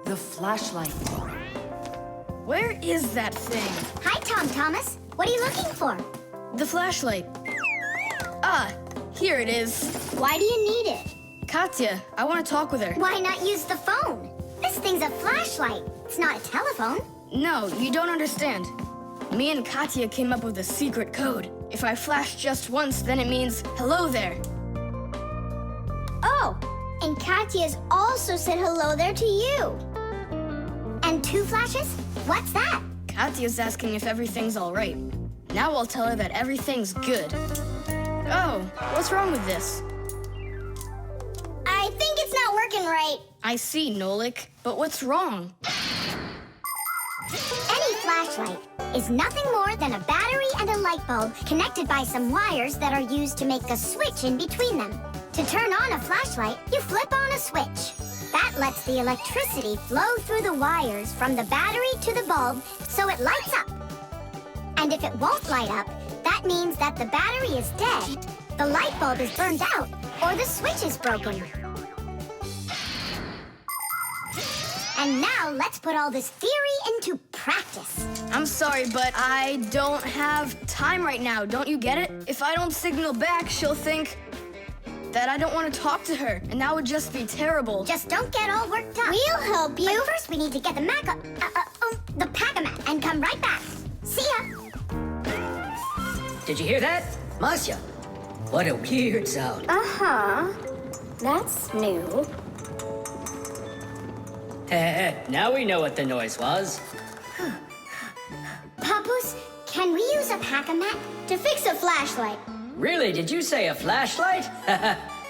The flashlight. Where is that thing? Hi, Tom Thomas. What are you looking for? The flashlight. Ah, here it is. Why do you need it? Katya, I want to talk with her. Why not use the phone? This thing's a flashlight. It's not a telephone. No, you don't understand. Me and Katya came up with a secret code. If I flash just once, then it means hello there. Oh, and Katya's also said hello there to you. And 2 flashes? What's that? Katya's asking if everything's all right. Now I'll tell her that everything's good. Oh, what's wrong with this? I think it's not working right. I see, Nolik, but what's wrong? Any flashlight is nothing more than a battery and a light bulb connected by some wires that are used to make a switch in between them. To turn on a flashlight, you flip on a switch. That lets the electricity flow through the wires from the battery to the bulb so it lights up. And if it won't light up, that means that the battery is dead, the light bulb is burned out, or the switch is broken. And now let's put all this theory into practice. I'm sorry, but I don't have time right now. Don't you get it? If I don't signal back, she'll think that I don't want to talk to her, and that would just be terrible. Just don't get all worked up. We'll help you. But first, we need to get the the pack-a-mat and come right back. See ya. Did you hear that? Masya, what a weird sound. Uh-huh. That's new. Now we know what the noise was. Papoose, can we use a pack-a-mat to fix a flashlight? Really, did you say a flashlight?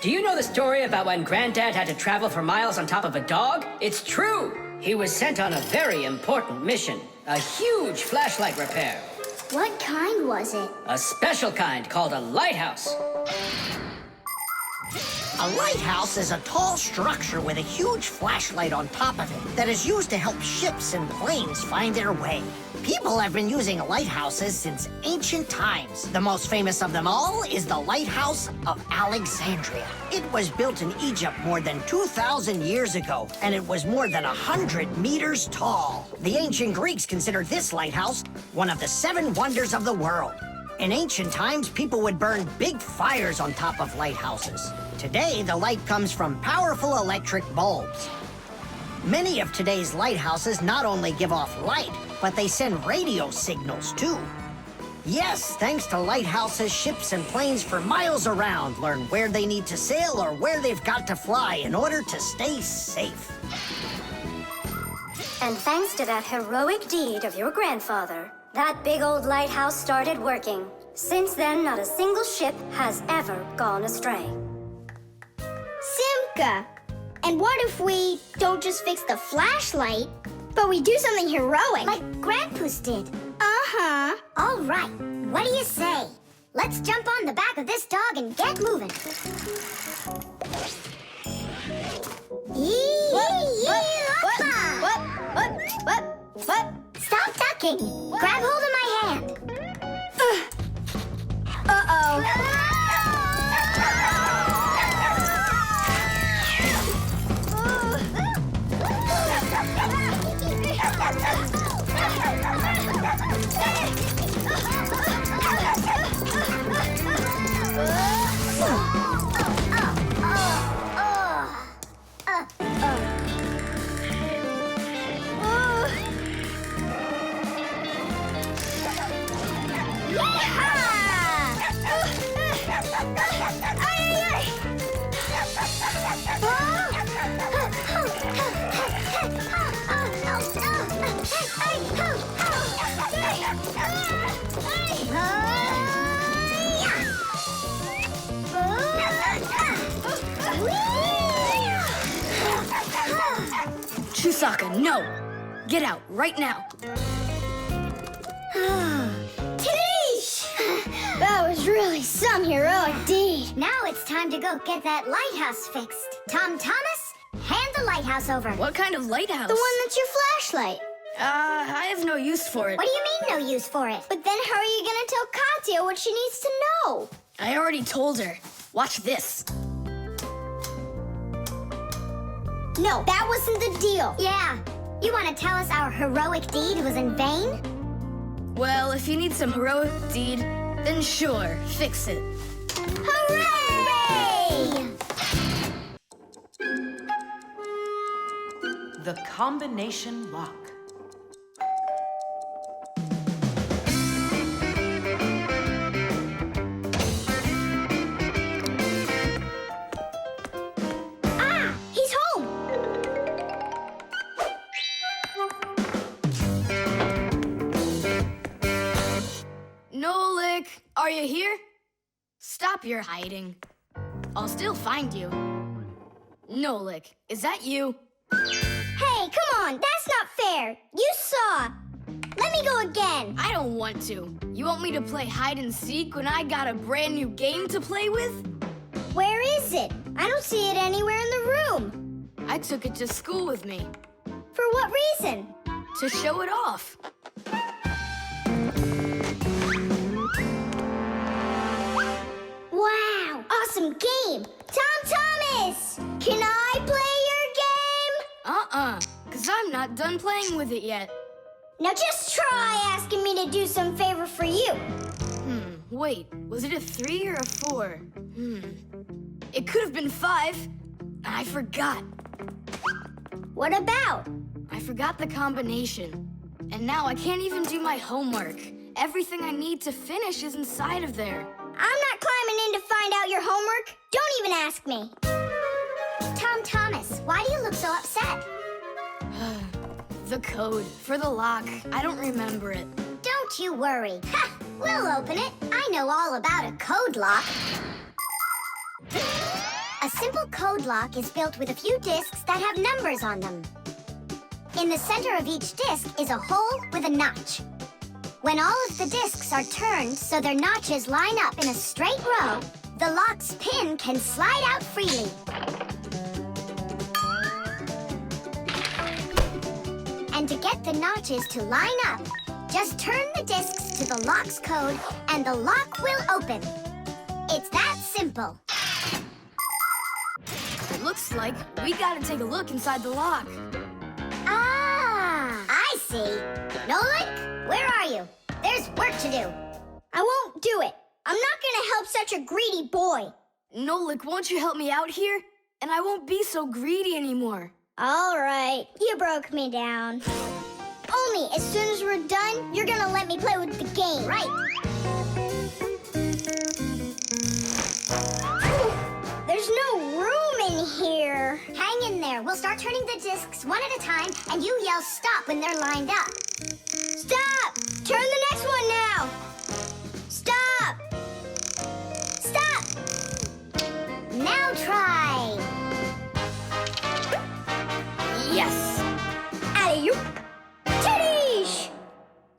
Do you know the story about when Granddad had to travel for miles on top of a dog? It's true! He was sent on a very important mission. A huge flashlight repair. What kind was it? A special kind called a lighthouse. A lighthouse is a tall structure with a huge flashlight on top of it that is used to help ships and planes find their way. People have been using lighthouses since ancient times. The most famous of them all is the Lighthouse of Alexandria. It was built in Egypt more than 2,000 years ago, and it was more than 100 meters tall. The ancient Greeks considered this lighthouse one of the 7 wonders of the world. In ancient times, people would burn big fires on top of lighthouses. Today, the light comes from powerful electric bulbs. Many of today's lighthouses not only give off light, but they send radio signals, too. Yes, thanks to lighthouses, ships and planes for miles around learn where they need to sail or where they've got to fly in order to stay safe. And thanks to that heroic deed of your grandfather, that big old lighthouse started working. Since then, not a single ship has ever gone astray. Simka! And what if we don't just fix the flashlight, but we do something heroic? Like Grandpa's did. Uh-huh. All right. What do you say? Let's jump on the back of this dog and get moving. What? Stop ducking. Grab hold of my hand. Uh-oh. Chusaka, no! Get out, right now! Tish! That was really some heroic deed. Now it's time to go get that lighthouse fixed. Tom Thomas, hand the lighthouse over. What kind of lighthouse? The one that's your flashlight. I have no use for it. What do you mean, no use for it? But then how are you gonna tell Katya what she needs to know? I already told her. Watch this. No, that wasn't the deal. Yeah. You want to tell us our heroic deed was in vain? Well, if you need some heroic deed, then sure, fix it. Hooray! The combination lock. Ah! He's home! Nolik, are you here? Stop your hiding. I'll still find you. Nolik, is that you? Hey, come on! That's not fair! You saw! Let me go again! I don't want to. You want me to play hide and seek when I got a brand new game to play with? Where is it? I don't see it anywhere in the room. I took it to school with me For what reason? to show it off. Wow! Awesome game! Tom Thomas! Can I play your game? Cause I'm not done playing with it yet. Now just try asking me to do some favor for you. Wait, was it a 3 or a 4? It could have been 5. I forgot. What about? I forgot the combination. And now I can't even do my homework. Everything I need to finish is inside of there. I'm not climbing in to find out your homework. Don't even ask me. Tom Thomas, why do you look so upset? The code for the lock. I don't remember it. Don't you worry. Ha! We'll open it. I know all about a code lock. A simple code lock is built with a few discs that have numbers on them. In the center of each disc is a hole with a notch. When all of the discs are turned so their notches line up in a straight row, the lock's pin can slide out freely. And to get the notches to line up, just turn the discs to the lock's code and the lock will open. It's that simple. It looks like we gotta take a look inside the lock. Ah, I see. Nolik, where are you? There's work to do. I won't do it. I'm not gonna help such a greedy boy. Nolik, won't you help me out here? And I won't be so greedy anymore. All right, you broke me down. Only as soon as we're done, you're gonna let me play with the game, right? There's no room in here. Hang in there. We'll start turning the discs one at a time, and you yell stop when they're lined up. Stop! Turn the next one now. Stop! Stop! Now try. Yes! Alley-oop. Titties!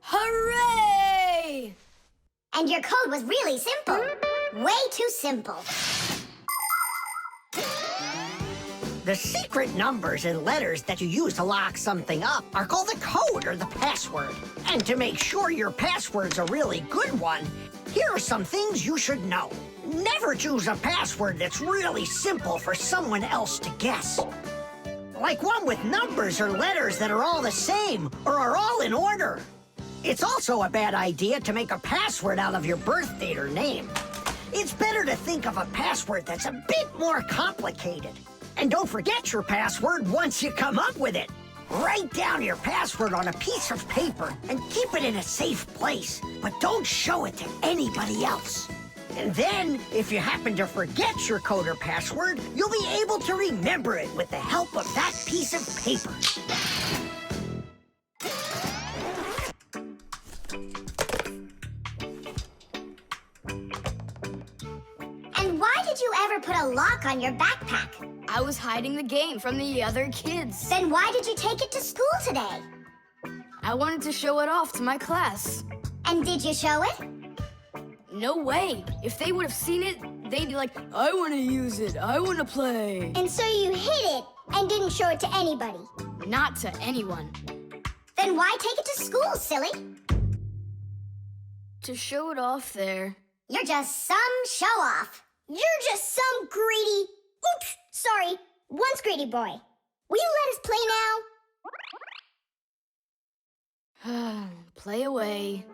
Hooray! And your code was really simple. Way too simple. The secret numbers and letters that you use to lock something up are called the code or the password. And to make sure your password's a really good one, here are some things you should know. Never choose a password that's really simple for someone else to guess. Like one with numbers or letters that are all the same or are all in order. It's also a bad idea to make a password out of your birth date or name. It's better to think of a password that's a bit more complicated. And don't forget your password once you come up with it. Write down your password on a piece of paper and keep it in a safe place, but don't show it to anybody else. And then, if you happen to forget your code or password, you'll be able to remember it with the help of that piece of paper. And why did you ever put a lock on your backpack? I was hiding the game from the other kids. Then why did you take it to school today? I wanted to show it off to my class. And did you show it? No way. If they would have seen it, they'd be like, I want to use it. I want to play. And so you hid it and didn't show it to anybody. Not to anyone. Then why take it to school, silly? To show it off there. You're just some show-off. You're just some greedy... Oops, sorry. Once greedy boy. Will you let us play now? Play away.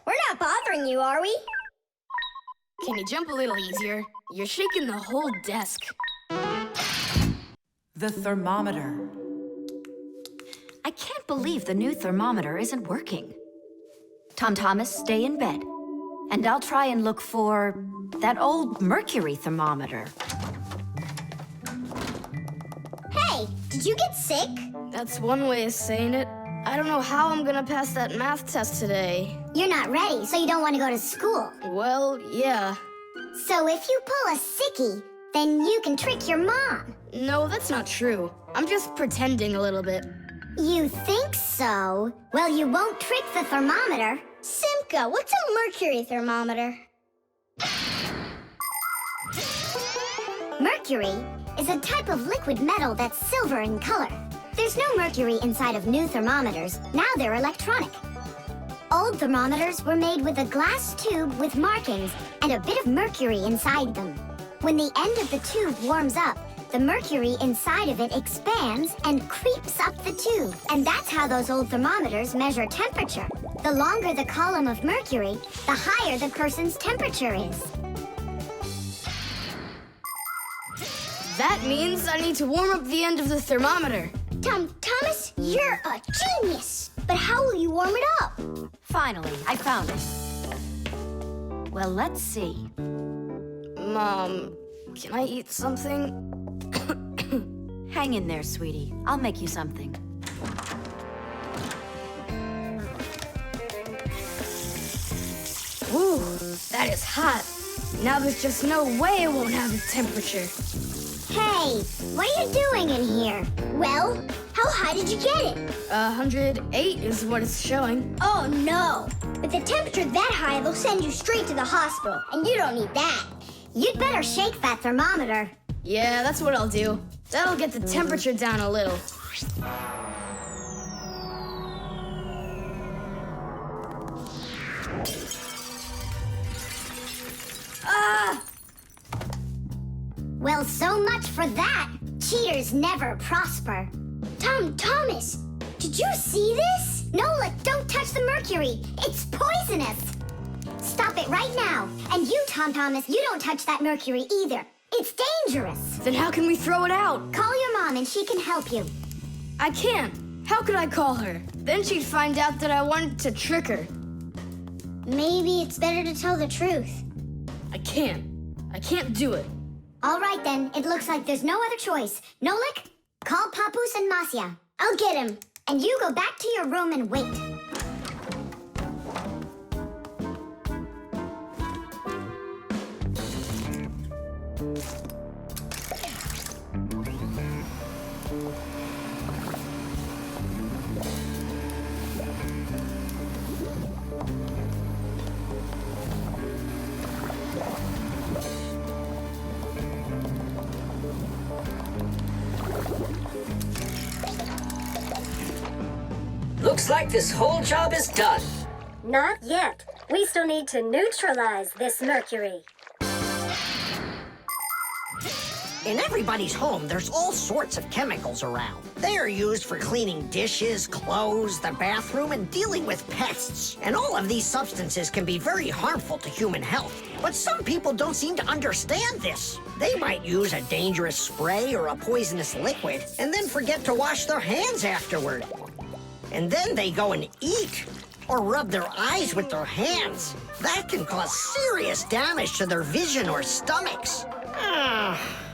We're not bothering you, are we? Can you jump a little easier? You're shaking the whole desk. The thermometer. I can't believe the new thermometer isn't working. Tom Thomas, stay in bed. And I'll try and look for that old mercury thermometer. Hey, did you get sick? That's one way of saying it. I don't know how I'm gonna pass that math test today. You're not ready, so you don't want to go to school. Well, yeah. So if you pull a sickie, then you can trick your mom. No, that's not true. I'm just pretending a little bit. You think so? Well, you won't trick the thermometer. Simka, what's a mercury thermometer? Mercury is a type of liquid metal that's silver in color. There's no mercury inside of new thermometers. Now they're electronic. Old thermometers were made with a glass tube with markings and a bit of mercury inside them. When the end of the tube warms up, the mercury inside of it expands and creeps up the tube. And that's how those old thermometers measure temperature. The longer the column of mercury, the higher the person's temperature is. That means I need to warm up the end of the thermometer. Thomas, you're a genius. But how will you warm it up? Finally, I found it. Well, let's see. Mom, can I eat something? Hang in there, sweetie. I'll make you something. Ooh, that is hot. Now there's just no way it won't have a temperature. Hey, what are you doing in here? Well, how high did you get it? 108 is what it's showing. Oh no! With a temperature that high, they'll send you straight to the hospital, and you don't need that. You'd better shake that thermometer. Yeah, that's what I'll do. That'll get the temperature down a little. Ah! Well, so much for that. Cheaters never prosper. Thomas, did you see this? Nolik, don't touch the mercury. It's poisonous. Stop it right now. And you, Thomas, you don't touch that mercury either. It's dangerous. Then how can we throw it out? Call your mom and she can help you. I can't. How could I call her? Then she'd find out that I wanted to trick her. Maybe it's better to tell the truth. I can't do it. All right then, it looks like there's no other choice. Nolik, call Papoose and Masya. I'll get him. And you go back to your room and wait. Looks like this whole job is done. Not yet. We still need to neutralize this mercury. In everybody's home, there's all sorts of chemicals around. They are used for cleaning dishes, clothes, the bathroom, and dealing with pests. And all of these substances can be very harmful to human health. But some people don't seem to understand this. They might use a dangerous spray or a poisonous liquid and then forget to wash their hands afterward. And then they go and eat or rub their eyes with their hands. That can cause serious damage to their vision or stomachs.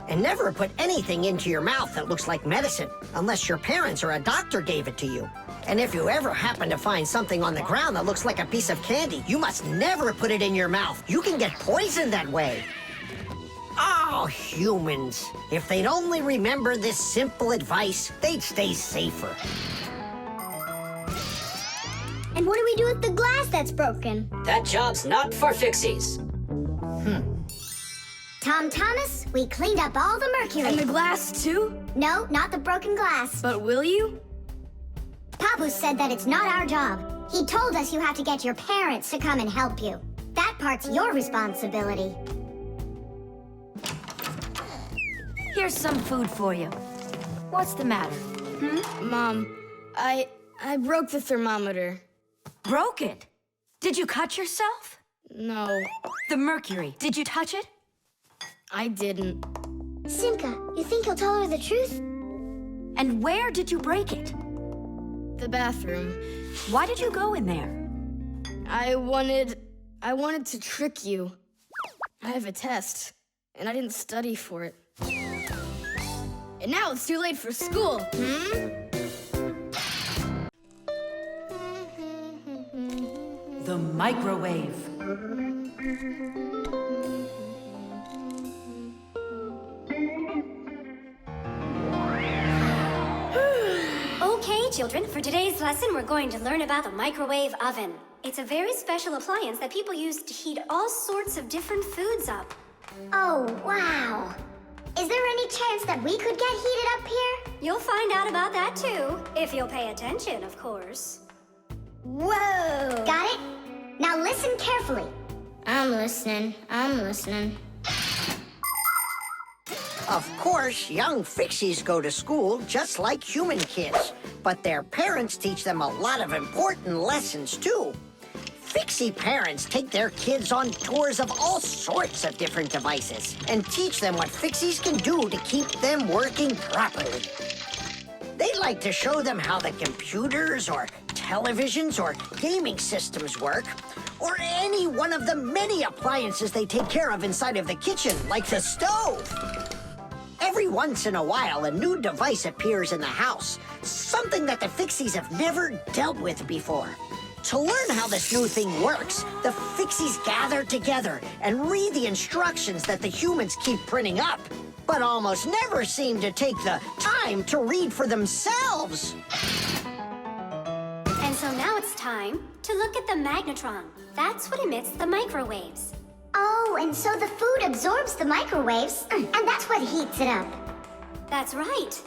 And never put anything into your mouth that looks like medicine, unless your parents or a doctor gave it to you. And if you ever happen to find something on the ground that looks like a piece of candy, you must never put it in your mouth. You can get poisoned that way. Oh, humans. If they'd only remember this simple advice, they'd stay safer. And what do we do with the glass that's broken? That job's not for Fixies. Thomas, we cleaned up all the mercury. And the glass too? No, not the broken glass. But will you? Papoose said that it's not our job. He told us you have to get your parents to come and help you. That part's your responsibility. Here's some food for you. What's the matter? Mom, I broke the thermometer. Broke it? Did you cut yourself? No, The mercury, did you touch it? I didn't. Simka, you think he'll tell her the truth? And where did you break it? The bathroom. Why did you go in there? I wanted to trick you. I have a test, and I didn't study for it. And now it's too late for school, The microwave. Okay, children, for today's lesson, we're going to learn about the microwave oven. It's a very special appliance that people use to heat all sorts of different foods up. Oh, wow. Is there any chance that we could get heated up here? You'll find out about that too, if you'll pay attention, of course. Whoa! Got it? Now listen carefully. I'm listening. Of course, young Fixies go to school just like human kids, but their parents teach them a lot of important lessons too. Fixie parents take their kids on tours of all sorts of different devices and teach them what Fixies can do to keep them working properly. They like to show them how the computers or televisions or gaming systems work, or any one of the many appliances they take care of inside of the kitchen, like the stove. Every once in a while, a new device appears in the house, something that the Fixies have never dealt with before. To learn how this new thing works, the Fixies gather together and read the instructions that the humans keep printing up, but almost never seem to take the time to read for themselves. And so now it's time to look at the magnetron. That's what emits the microwaves. Oh, and so the food absorbs the microwaves, and that's what heats it up. That's right.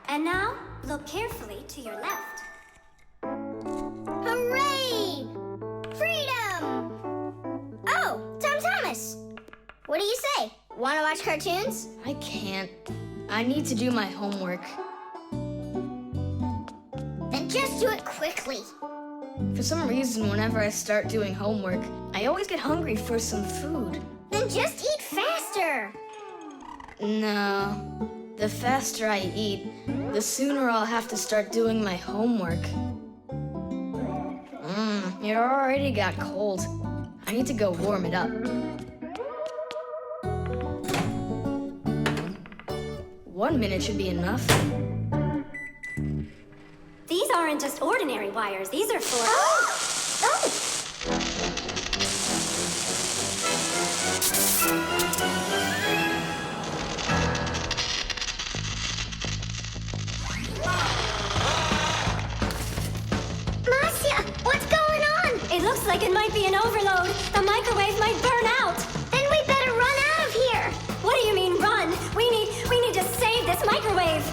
And now, look carefully to your left. Hooray! Freedom! Oh, Tom Thomas. What do you say? Want to watch cartoons? I can't. I need to do my homework. Then just do it quickly. For some reason, whenever I start doing homework, I always get hungry for some food. Then just eat faster. No. The faster I eat, the sooner I'll have to start doing my homework. It already got cold. I need to go warm it up. 1 minute should be enough. These aren't just ordinary wires. These are for... Marcia, what's going on? It looks like it might be an overload. The microwave might burn out. Then we better run out of here. What do you mean run? We need to save this microwave.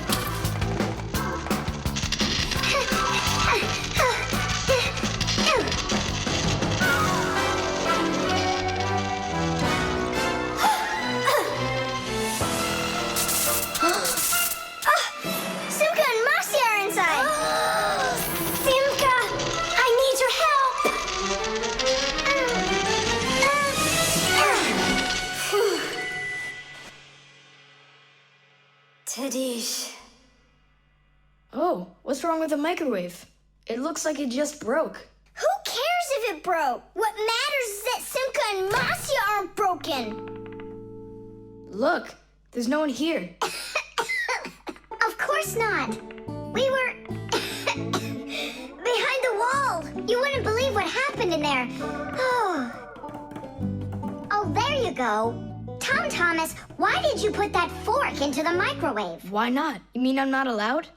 Simka and Marcia are inside. Simka, I need your help. Tadish. Oh, what's wrong with the microwave? It looks like it just broke. Who cares if it broke? What matters is that Simka and Marcia aren't broken. Look, there's no one here. Of course not. We were behind the wall. You wouldn't believe what happened in there. Oh, there you go. Tom Thomas, why did you put that fork into the microwave? Why not? You mean I'm not allowed?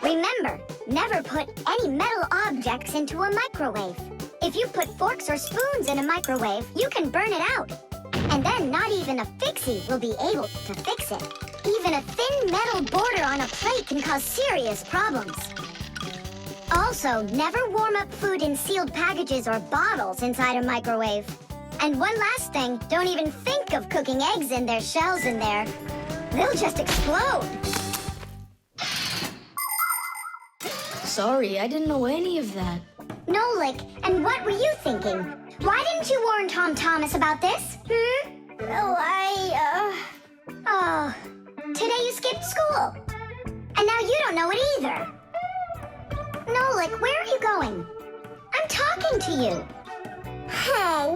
Remember, never put any metal objects into a microwave. If you put forks or spoons in a microwave, you can burn it out. And then not even a Fixie will be able to fix it. Even a thin metal border on a plate can cause serious problems. Also, never warm up food in sealed packages or bottles inside a microwave. And one last thing, don't even think of cooking eggs in their shells in there. They'll just explode. Sorry, I didn't know any of that. Nolik, and what were you thinking? Why didn't you warn Tom Thomas about this? Oh, Oh, today you skipped school. And now you don't know it either. Nolik, where are you going? I'm talking to you.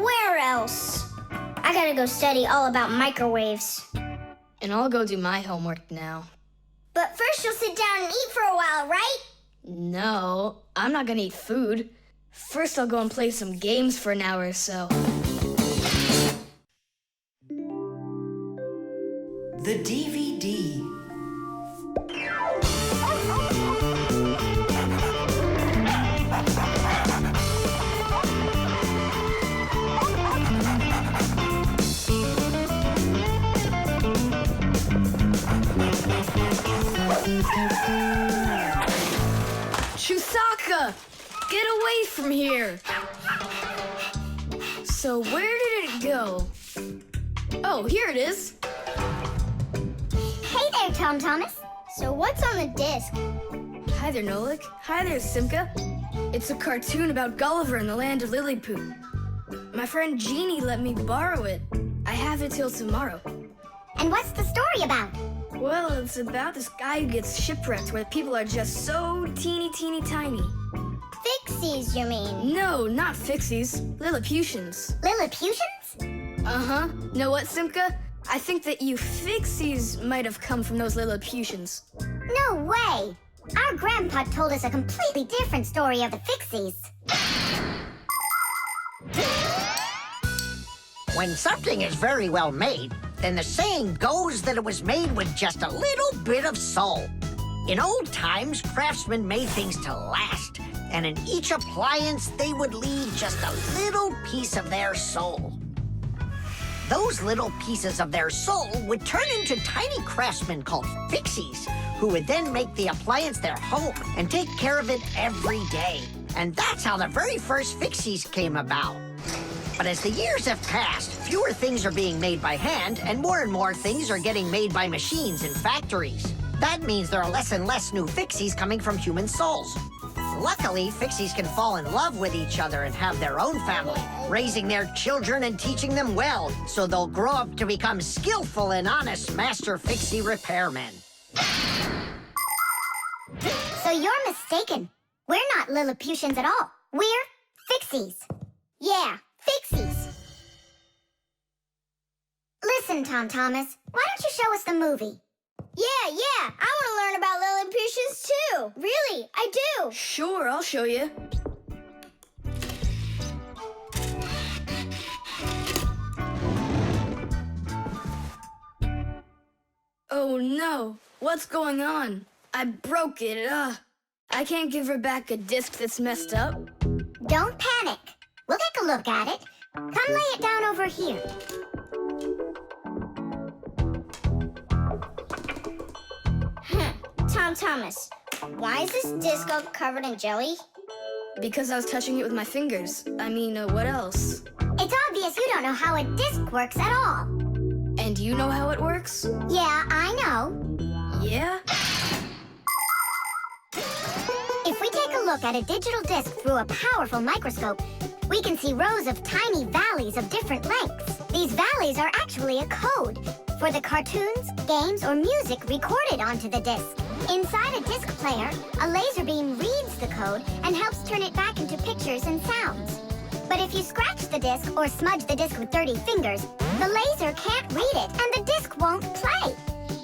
where else? I gotta go study all about microwaves. And I'll go do my homework now. But first you'll sit down and eat for a while, right? No, I'm not gonna eat food. First, I'll go and play some games for an hour or so. The DVD. Chusaka! Get away from here! So where did it go? Oh, here it is. Hey there, Tom Thomas. So what's on the disc? Hi there, Nolik. Hi there, Simka. It's a cartoon about Gulliver in the land of Lilliput. My friend Jeannie let me borrow it. I have it till tomorrow. And what's the story about? Well, it's about this guy who gets shipwrecked where people are just so teeny tiny. Fixies, you mean? No, not Fixies. Lilliputians. Lilliputians? Uh-huh. Know what, Simka? I think that you Fixies might have come from those Lilliputians. No way! Our grandpa told us a completely different story of the Fixies. When something is very well made, then the saying goes that it was made with just a little bit of soul. In old times, craftsmen made things to last, and in each appliance, they would leave just a little piece of their soul. Those little pieces of their soul would turn into tiny craftsmen called Fixies, who would then make the appliance their home and take care of it every day. And that's how the very first Fixies came about. But as the years have passed, fewer things are being made by hand, and more things are getting made by machines in factories. That means there are less and less new Fixies coming from human souls. Luckily, Fixies can fall in love with each other and have their own family, raising their children and teaching them well, so they'll grow up to become skillful and honest master Fixie repairmen. So you're mistaken. We're not Lilliputians at all. We're Fixies. Yeah, Fixies. Listen, Tom Thomas, why don't you show us the movie? Yeah, I want to learn about Lilliputians too. Really, I do. Sure, I'll show you. Oh no, what's going on? I broke it. I can't give her back a disc that's messed up. Don't panic. We'll take a look at it. Come lay it down over here. Tom Thomas, why is this disc all covered in jelly? Because I was touching it with my fingers. I mean, what else? It's obvious you don't know how a disc works at all. And you know how it works? Yeah, I know. Yeah? If we take a look at a digital disc through a powerful microscope, we can see rows of tiny valleys of different lengths. These valleys are actually a code for the cartoons, games, or music recorded onto the disc. Inside a disc player, a laser beam reads the code and helps turn it back into pictures and sounds. But if you scratch the disc or smudge the disc with dirty fingers, the laser can't read it and the disc won't play.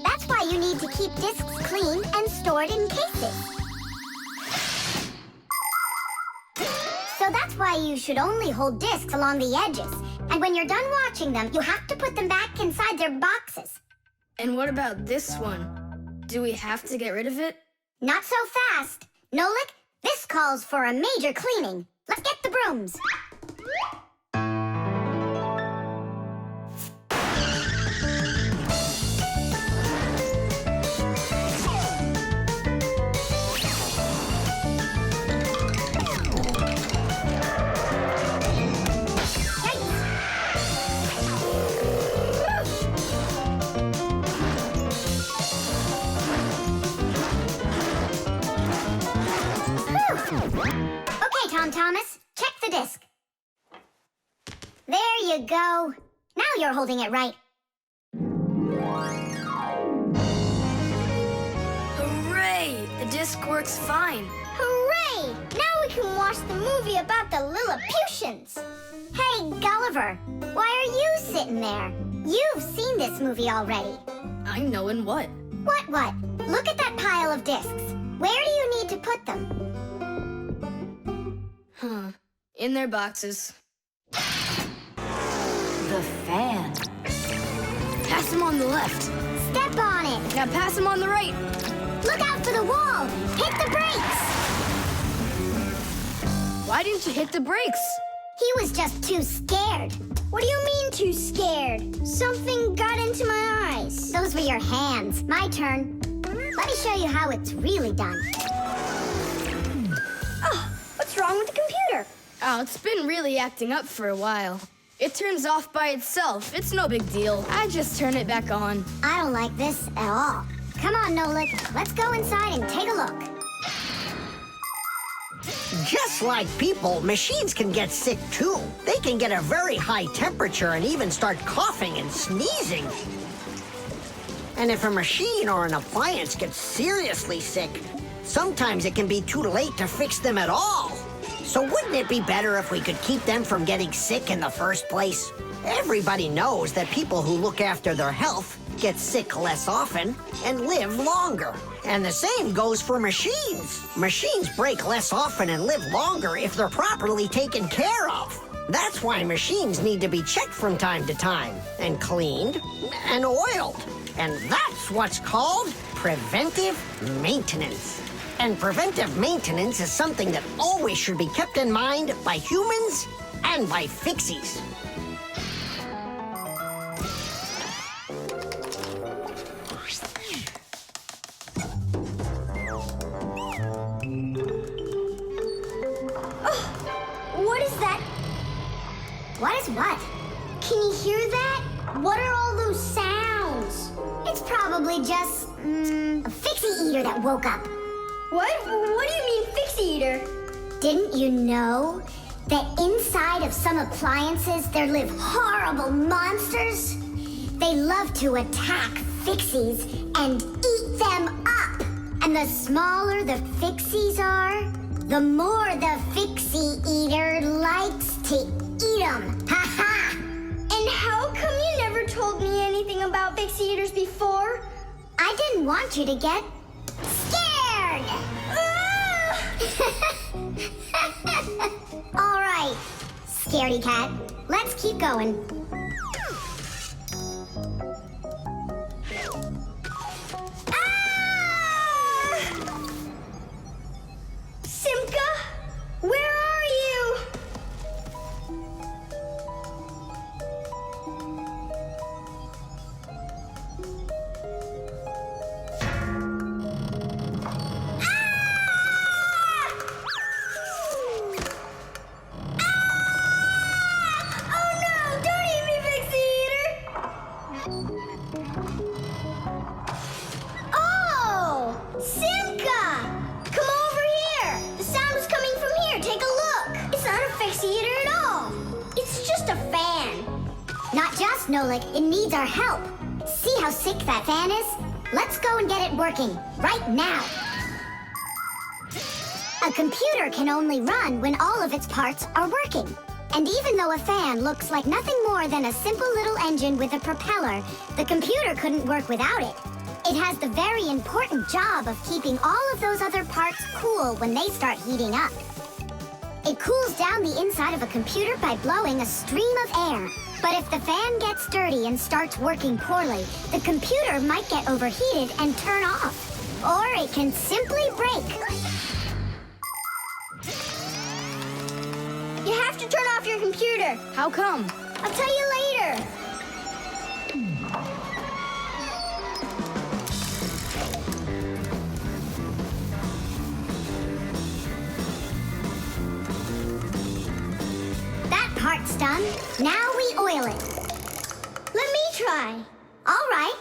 That's why you need to keep discs clean and stored in cases. So that's why you should only hold discs along the edges. And when you're done watching them, you have to put them back inside their boxes. And what about this one? Do we have to get rid of it? Not so fast. Nolik, this calls for a major cleaning. Let's get the brooms. check the disc. There you go. Now you're holding it right. Hooray! The disc works fine. Hooray! Now we can watch the movie about the Lilliputians. Hey, Gulliver, why are you sitting there? You've seen this movie already. I know in what? What? Look at that pile of discs. Where do you need to put them? Huh. In their boxes. The fan. Pass them on the left. Step on it. Now pass them on the right. Look out for the wall. Hit the brakes. Why didn't you hit the brakes? He was just too scared. What do you mean too scared? Something got into my eyes. Those were your hands. My turn. Let me show you how it's really done. Oh, what's wrong with the computer? Oh, it's been really acting up for a while. It turns off by itself. It's no big deal. I just turn it back on. I don't like this at all. Come on, Nolik. Let's go inside and take a look. Just like people, machines can get sick too. They can get a very high temperature and even start coughing and sneezing. And if a machine or an appliance gets seriously sick, sometimes it can be too late to fix them at all. So wouldn't it be better if we could keep them from getting sick in the first place? Everybody knows that people who look after their health get sick less often and live longer. And the same goes for machines. Machines break less often and live longer if they're properly taken care of. That's why machines need to be checked from time to time and cleaned and oiled. And that's what's called preventive maintenance. And preventive maintenance is something that always should be kept in mind by humans and by Fixies. What is that? What is what? Can you hear that? What are all those sounds? It's probably just, a Fixie eater that woke up. What? What do you mean, Fixie eater? Didn't you know that inside of some appliances there live horrible monsters? They love to attack Fixies and eat them up. And the smaller the Fixies are, the more the Fixie eater likes to eat them. Ha ha! And how come you never told me anything about Fixie eaters before? I didn't want you to get scared! All right, scaredy cat, let's keep going. Simka? Where are you? Oh no! Don't eat me, Fixie eater! Oh! Simka! Come over here! The sound is coming from here. Take a look. It's not a Fixie eater at all. It's just a fan. Not just, Nolik, it needs our help. See how sick that fan is? Let's go and get it working, right now. A computer can only run when all of its parts are working. And even though a fan looks like nothing more than a simple little engine with a propeller, the computer couldn't work without it. It has the very important job of keeping all of those other parts cool when they start heating up. It cools down the inside of a computer by blowing a stream of air. But if the fan gets dirty and starts working poorly, the computer might get overheated and turn off. Or it can simply break. You have to turn off your computer. How come? I'll tell you later. That part's done. Now we oil it. Let me try. All right.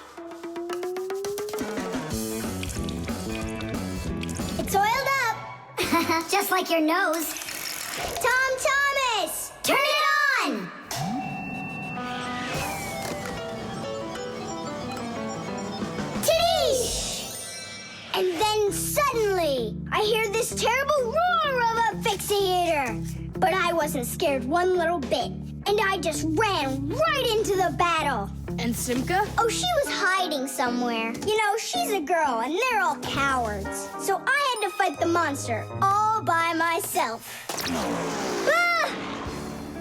It's oiled up. Just like your nose. Tom, wasn't scared one little bit. And I just ran right into the battle. And Simka? Oh, she was hiding somewhere. You know, she's a girl and they're all cowards. So I had to fight the monster all by myself. Ah!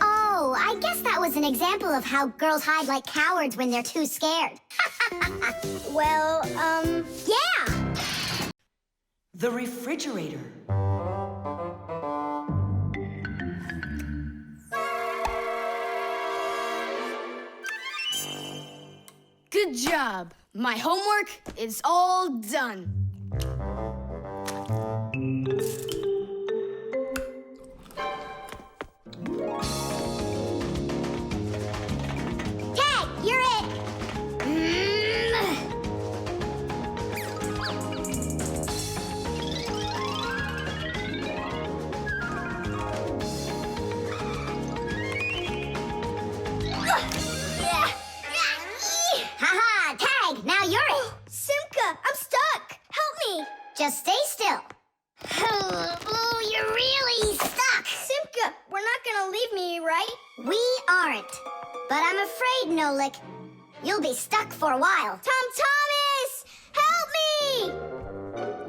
Oh, I guess that was an example of how girls hide like cowards when they're too scared. Well, yeah. The refrigerator. Good job. My homework is all done. Tag, you're it. Haha, Tag, now you're it. Simka, I'm stuck. Help me. Just stay still. Oh, you're really stuck. Simka, we're not gonna leave me, right? We aren't. But I'm afraid, Nolik, you'll be stuck for a while. Tom Thomas, help me!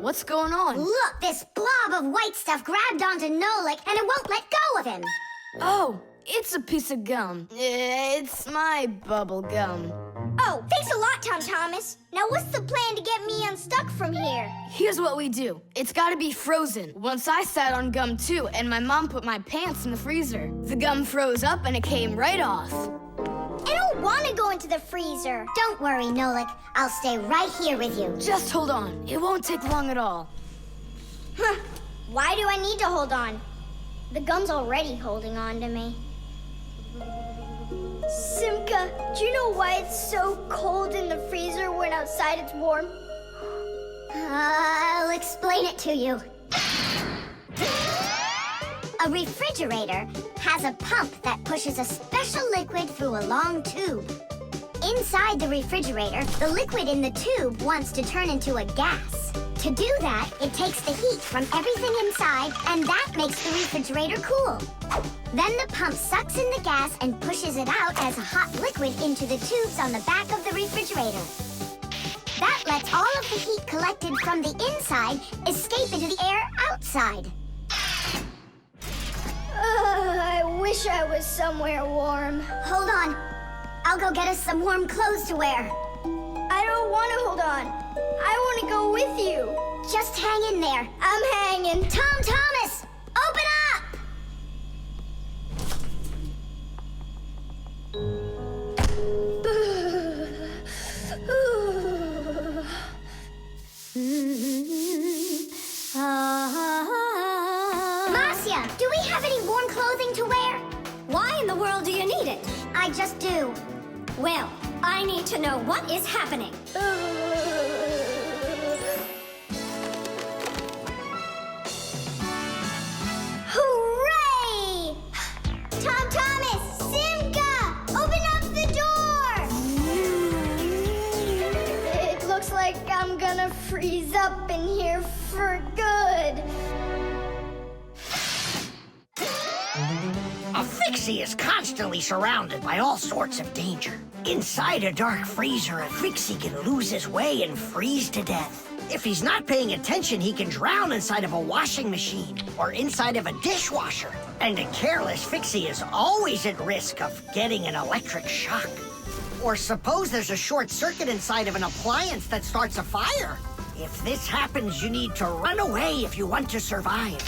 What's going on? Look, this blob of white stuff grabbed onto Nolik and it won't let go of him. Oh, it's a piece of gum. It's my bubble gum. Oh, thanks a lot, Tom Thomas. Now what's the plan to get me unstuck from here? Here's what we do. It's gotta be frozen. Once I sat on gum too, and my mom put my pants in the freezer. The gum froze up and it came right off. I don't want to go into the freezer. Don't worry, Nolik. I'll stay right here with you. Just hold on. It won't take long at all. Huh. Why do I need to hold on? The gum's already holding on to me. Simka, do you know why it's so cold in the freezer when outside it's warm? I'll explain it to you. A refrigerator has a pump that pushes a special liquid through a long tube. Inside the refrigerator, the liquid in the tube wants to turn into a gas. To do that, it takes the heat from everything inside, and that makes the refrigerator cool. Then the pump sucks in the gas and pushes it out as a hot liquid into the tubes on the back of the refrigerator. That lets all of the heat collected from the inside escape into the air outside. I wish I was somewhere warm. Hold on. I'll go get us some warm clothes to wear. I don't want to hold on. I want to go with you. Just hang in there. I'm hanging. Tom Thomas, open up! Marcia, do we have any warm clothing to wear? Why in the world do you need it? I just do. Well, I need to know what is happening. Hooray! Tom Thomas, Simka, open up the door! It looks like I'm gonna freeze up in here for good. A Fixie is constantly surrounded by all sorts of danger. Inside a dark freezer, a Fixie can lose his way and freeze to death. If he's not paying attention, he can drown inside of a washing machine or inside of a dishwasher. And a careless Fixie is always at risk of getting an electric shock. Or suppose there's a short circuit inside of an appliance that starts a fire. If this happens, you need to run away if you want to survive.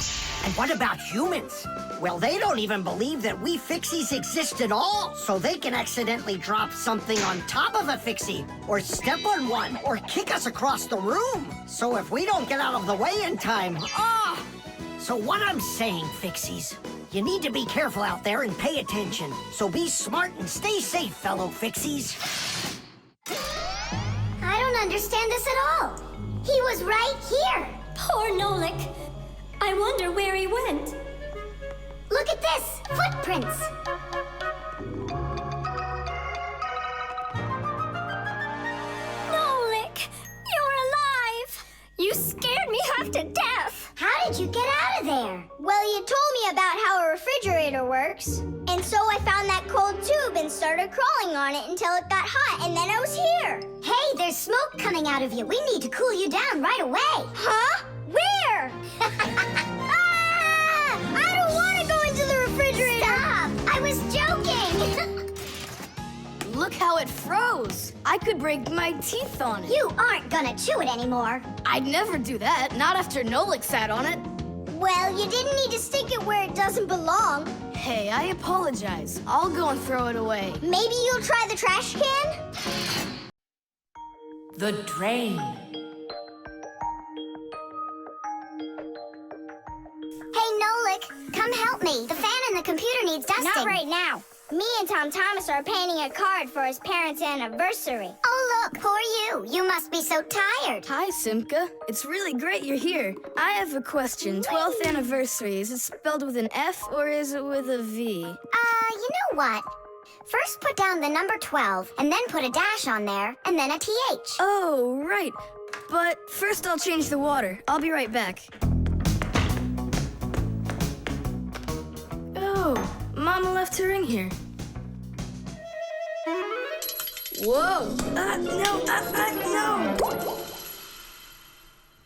And what about humans? Well, they don't even believe that we Fixies exist at all, so they can accidentally drop something on top of a Fixie, or step on one, or kick us across the room. So if we don't get out of the way in time, So what I'm saying, Fixies, you need to be careful out there and pay attention. So be smart and stay safe, fellow Fixies. I don't understand this at all. He was right here. Poor Nolik. I wonder where he went. Look at this, footprints. Nolik, you're alive. You scared me half to death. How did you get out of there? Well, you told me about how a refrigerator works. And so I found that cold tube and started crawling on it until it got hot, and then I was here. Hey, there's smoke coming out of you. We need to cool you down right away. Huh? Where? I don't want to go into the refrigerator. Stop! I was joking. Look how it froze. I could break my teeth on it. You aren't gonna chew it anymore. I'd never do that, not after Nolik sat on it. Well, you didn't need to stick it where it doesn't belong. Hey, I apologize. I'll go and throw it away. Maybe you'll try the trash can? The drain. Hey, Nolik, come help me. The fan in the computer needs dusting. Not right now. Me and Tom Thomas are painting a card for his parents' anniversary. Oh, look, poor you. You must be so tired. Hi, Simka. It's really great you're here. I have a question. 12th anniversary, is it spelled with an F or is it with a V? You know what? First put down the number 12, and then put a dash on there, and then a TH. Oh, right. But first I'll change the water. I'll be right back. Oh, Mama left her ring here. Whoa! No!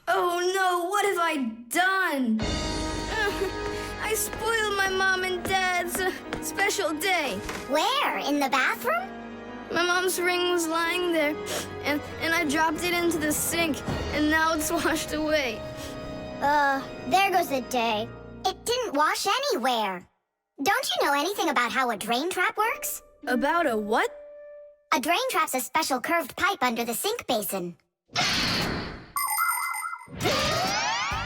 Oh no, what have I done? I spoiled my mom and dad's special day. Where? In the bathroom? My mom's ring was lying there, and I dropped it into the sink, and now it's washed away. There goes the day. It didn't wash anywhere. Don't you know anything about how a drain trap works? About a what? A drain trap's a special curved pipe under the sink basin.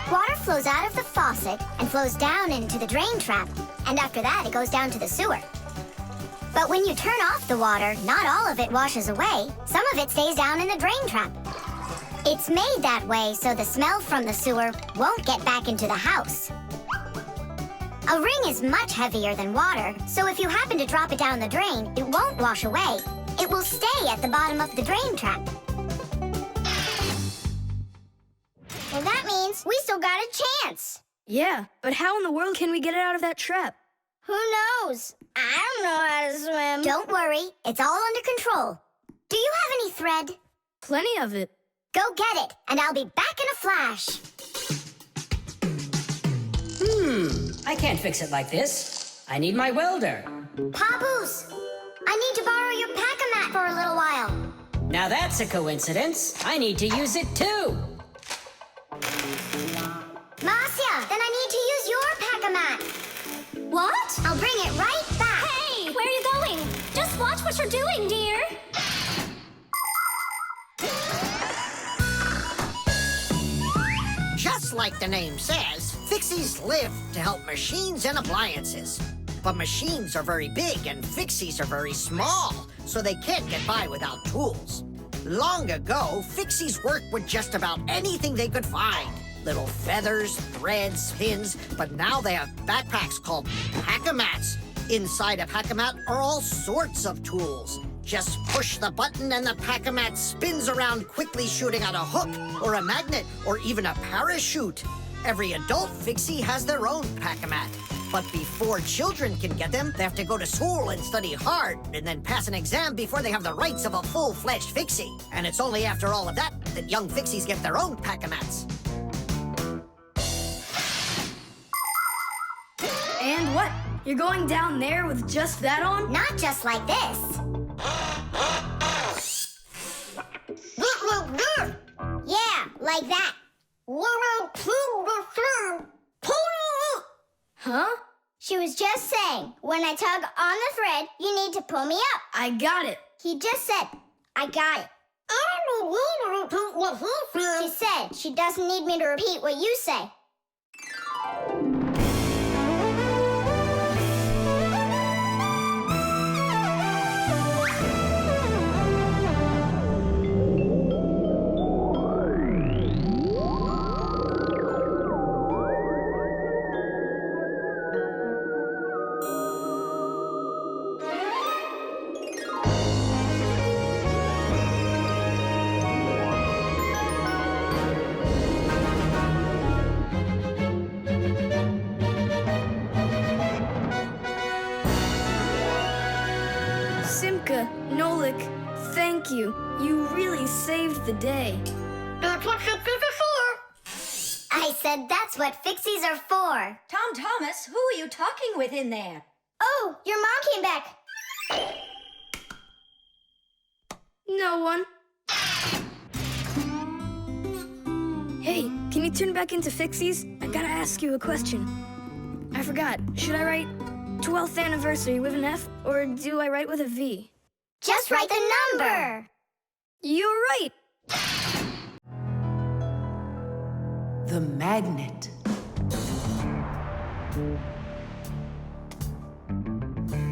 Water flows out of the faucet and flows down into the drain trap, and after that it goes down to the sewer. But when you turn off the water, not all of it washes away. Some of it stays down in the drain trap. It's made that way so the smell from the sewer won't get back into the house. A ring is much heavier than water, so if you happen to drop it down the drain, it won't wash away. It will stay at the bottom of the drain trap. Well, that means we still got a chance. Yeah, but how in the world can we get it out of that trap? Who knows? I don't know how to swim. Don't worry, it's all under control. Do you have any thread? Plenty of it. Go get it, and I'll be back in a flash. I can't fix it like this. I need my welder. Papoose, I need to borrow your pack-a-mat for a little while. Now that's a coincidence. I need to use it too. Marcia, then I need to use your pack-a-mat. What? I'll bring it right back. Hey, where are you going? Just watch what you're doing, dear. Just like the name says, Fixies live to help machines and appliances. But machines are very big and Fixies are very small, so they can't get by without tools. Long ago, Fixies worked with just about anything they could find. Little feathers, threads, pins, but now they have backpacks called pack-a-mats. Inside a pack-a-mat are all sorts of tools. Just push the button and the pack-a-mat spins around quickly, shooting out a hook or a magnet or even a parachute. Every adult Fixie has their own pack-a-mat. But before children can get them, they have to go to school and study hard and then pass an exam before they have the rights of a full-fledged Fixie. And it's only after all of that that young Fixies get their own pack-a-mats. And what? You're going down there with just that on? Not just like this. Yeah, like that. Huh? She was just saying, when I tug on the thread, you need to pull me up. I got it. He just said, I got it. She said she doesn't need me to repeat what you say. Simka, Nolik, thank you. You really saved the day. That's what Fixies are for. I said that's what Fixies are for. Tom Thomas, who are you talking with in there? Oh, your mom came back. No one. Hey, can you turn back into Fixies? I gotta ask you a question. I forgot. Should I write 12th anniversary with an F, or do I write with a V? Just write the number. You're right. The magnet.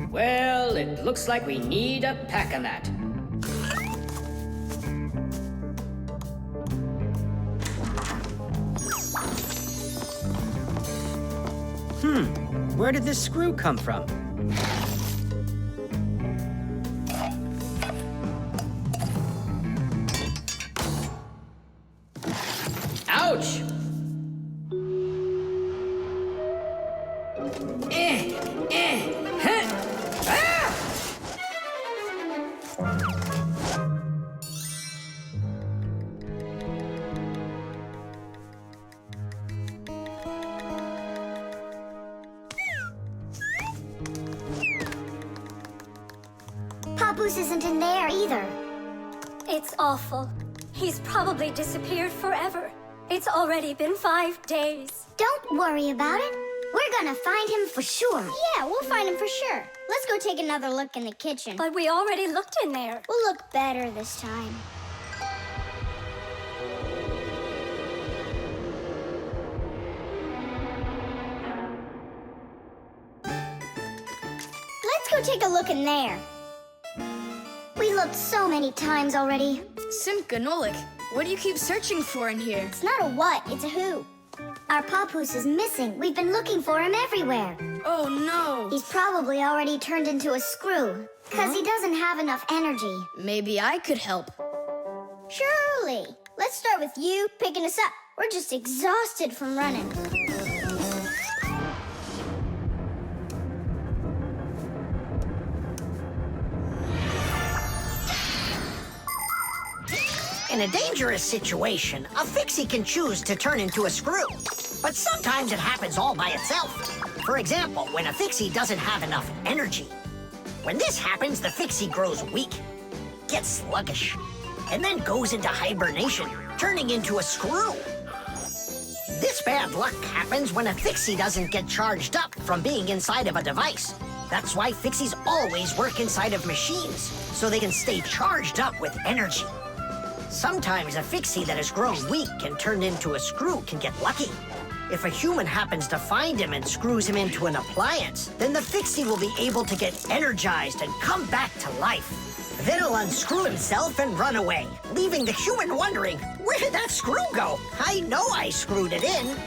Well, it looks like we need a pack-a-mat. Where did this screw come from? Ouch! Huh. Ah! Papoose isn't in there either. It's awful. He's probably disappeared forever. It's already been 5 days. Don't worry about it. We're gonna find him for sure. Yeah, we'll find him for sure. Let's go take another look in the kitchen. But we already looked in there. We'll look better this time. Let's go take a look in there. We looked so many times already. Simka, Nolik, what do you keep searching for in here? It's not a what, it's a who. Our papoose is missing. We've been looking for him everywhere. Oh no! He's probably already turned into a screw, because he doesn't have enough energy. Maybe I could help. Surely. Let's start with you picking us up. We're just exhausted from running. In a dangerous situation, a Fixie can choose to turn into a screw. But sometimes it happens all by itself. For example, when a Fixie doesn't have enough energy. When this happens, the Fixie grows weak, gets sluggish, and then goes into hibernation, turning into a screw. This bad luck happens when a Fixie doesn't get charged up from being inside of a device. That's why Fixies always work inside of machines, so they can stay charged up with energy. Sometimes a Fixie that has grown weak and turned into a screw can get lucky. If a human happens to find him and screws him into an appliance, then the Fixie will be able to get energized and come back to life. Then he'll unscrew himself and run away, leaving the human wondering, where did that screw go? I know I screwed it in.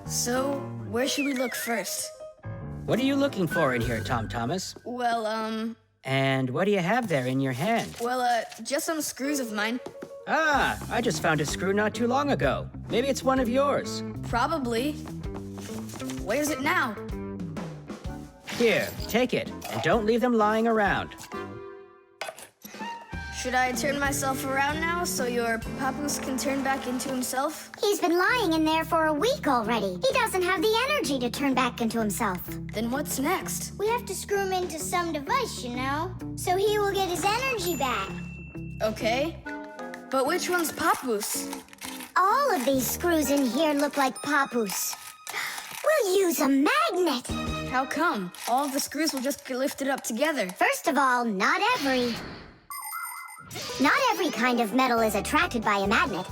So, where should we look first? What are you looking for in here, Tom Thomas? Well, And what do you have there in your hand? just some screws of mine. Ah, I just found a screw not too long ago. Maybe it's one of yours. Probably. Where's it now? Here, take it, and don't leave them lying around. Should I turn myself around now so your papoose can turn back into himself? He's been lying in there for a week already. He doesn't have the energy to turn back into himself. Then what's next? We have to screw him into some device, you know, so he will get his energy back. Okay. But which one's papoose? All of these screws in here look like papoose. We'll use a magnet. How come? All of the screws will just get lifted up together. First of all, not every kind of metal is attracted by a magnet.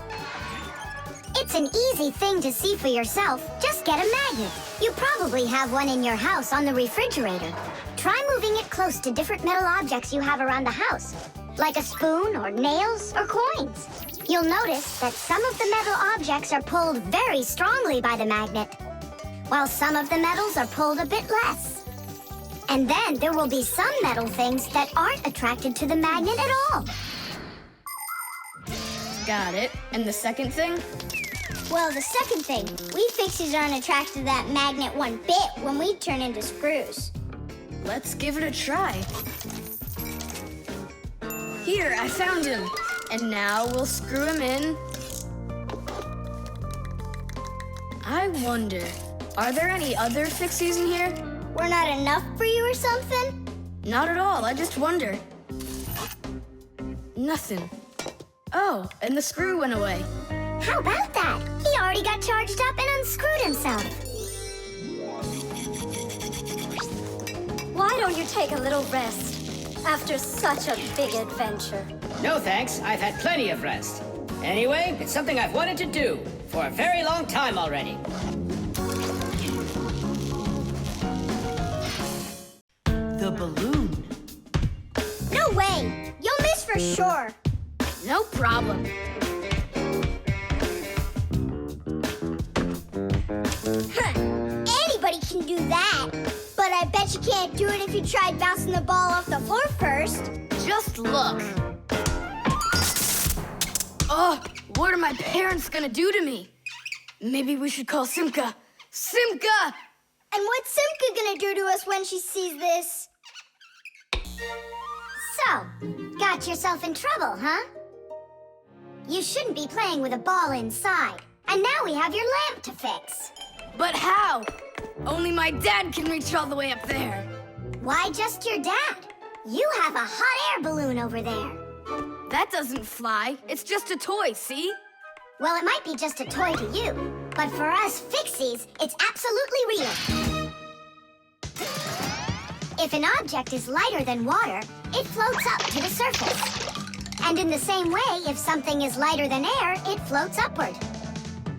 It's an easy thing to see for yourself. Just get a magnet. You probably have one in your house on the refrigerator. Try moving it close to different metal objects you have around the house, like a spoon or nails or coins. You'll notice that some of the metal objects are pulled very strongly by the magnet, while some of the metals are pulled a bit less. And then there will be some metal things that aren't attracted to the magnet at all. Got it. And the second thing? Well, the second thing, we Fixies aren't attracted to that magnet one bit when we turn into screws. Let's give it a try. Here, I found him. And now we'll screw him in. I wonder, are there any other Fixies in here? We're not enough for you or something? Not at all, I just wonder. Nothing. Oh, and the screw went away. How about that? He already got charged up and unscrewed himself. Why don't you take a little rest after such a big adventure? No thanks, I've had plenty of rest. Anyway, it's something I've wanted to do for a very long time already. The balloon. No way! You'll miss for sure. No problem. Anybody can do that. But I bet you can't do it if you tried bouncing the ball off the floor first. Just look. Oh, what are my parents gonna do to me? Maybe we should call Simka. Simka! And what's Simka gonna do to us when she sees this? So, got yourself in trouble, huh? You shouldn't be playing with a ball inside. And now we have your lamp to fix. But how? Only my dad can reach all the way up there. Why just your dad? You have a hot air balloon over there. That doesn't fly. It's just a toy, see? Well, it might be just a toy to you, but for us Fixies, it's absolutely real. If an object is lighter than water, it floats up to the surface. And in the same way, if something is lighter than air, it floats upward.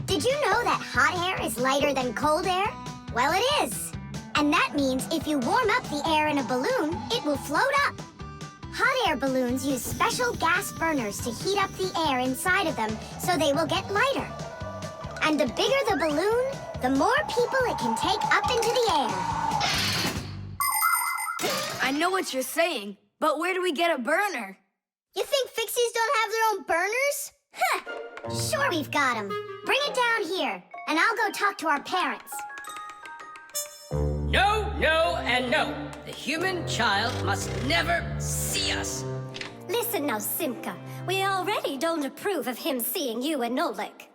Did you know that hot air is lighter than cold air? Well, it is. And that means if you warm up the air in a balloon, it will float up. Hot air balloons use special gas burners to heat up the air inside of them so they will get lighter. And the bigger the balloon, the more people it can take up into the air. I know what you're saying, but where do we get a burner? You think Fixies don't have their own burners? Huh! Sure we've got them. Bring it down here, and I'll go talk to our parents. No, no, and no. The human child must never see us. Listen now, Simka. We already don't approve of him seeing you and Nolik.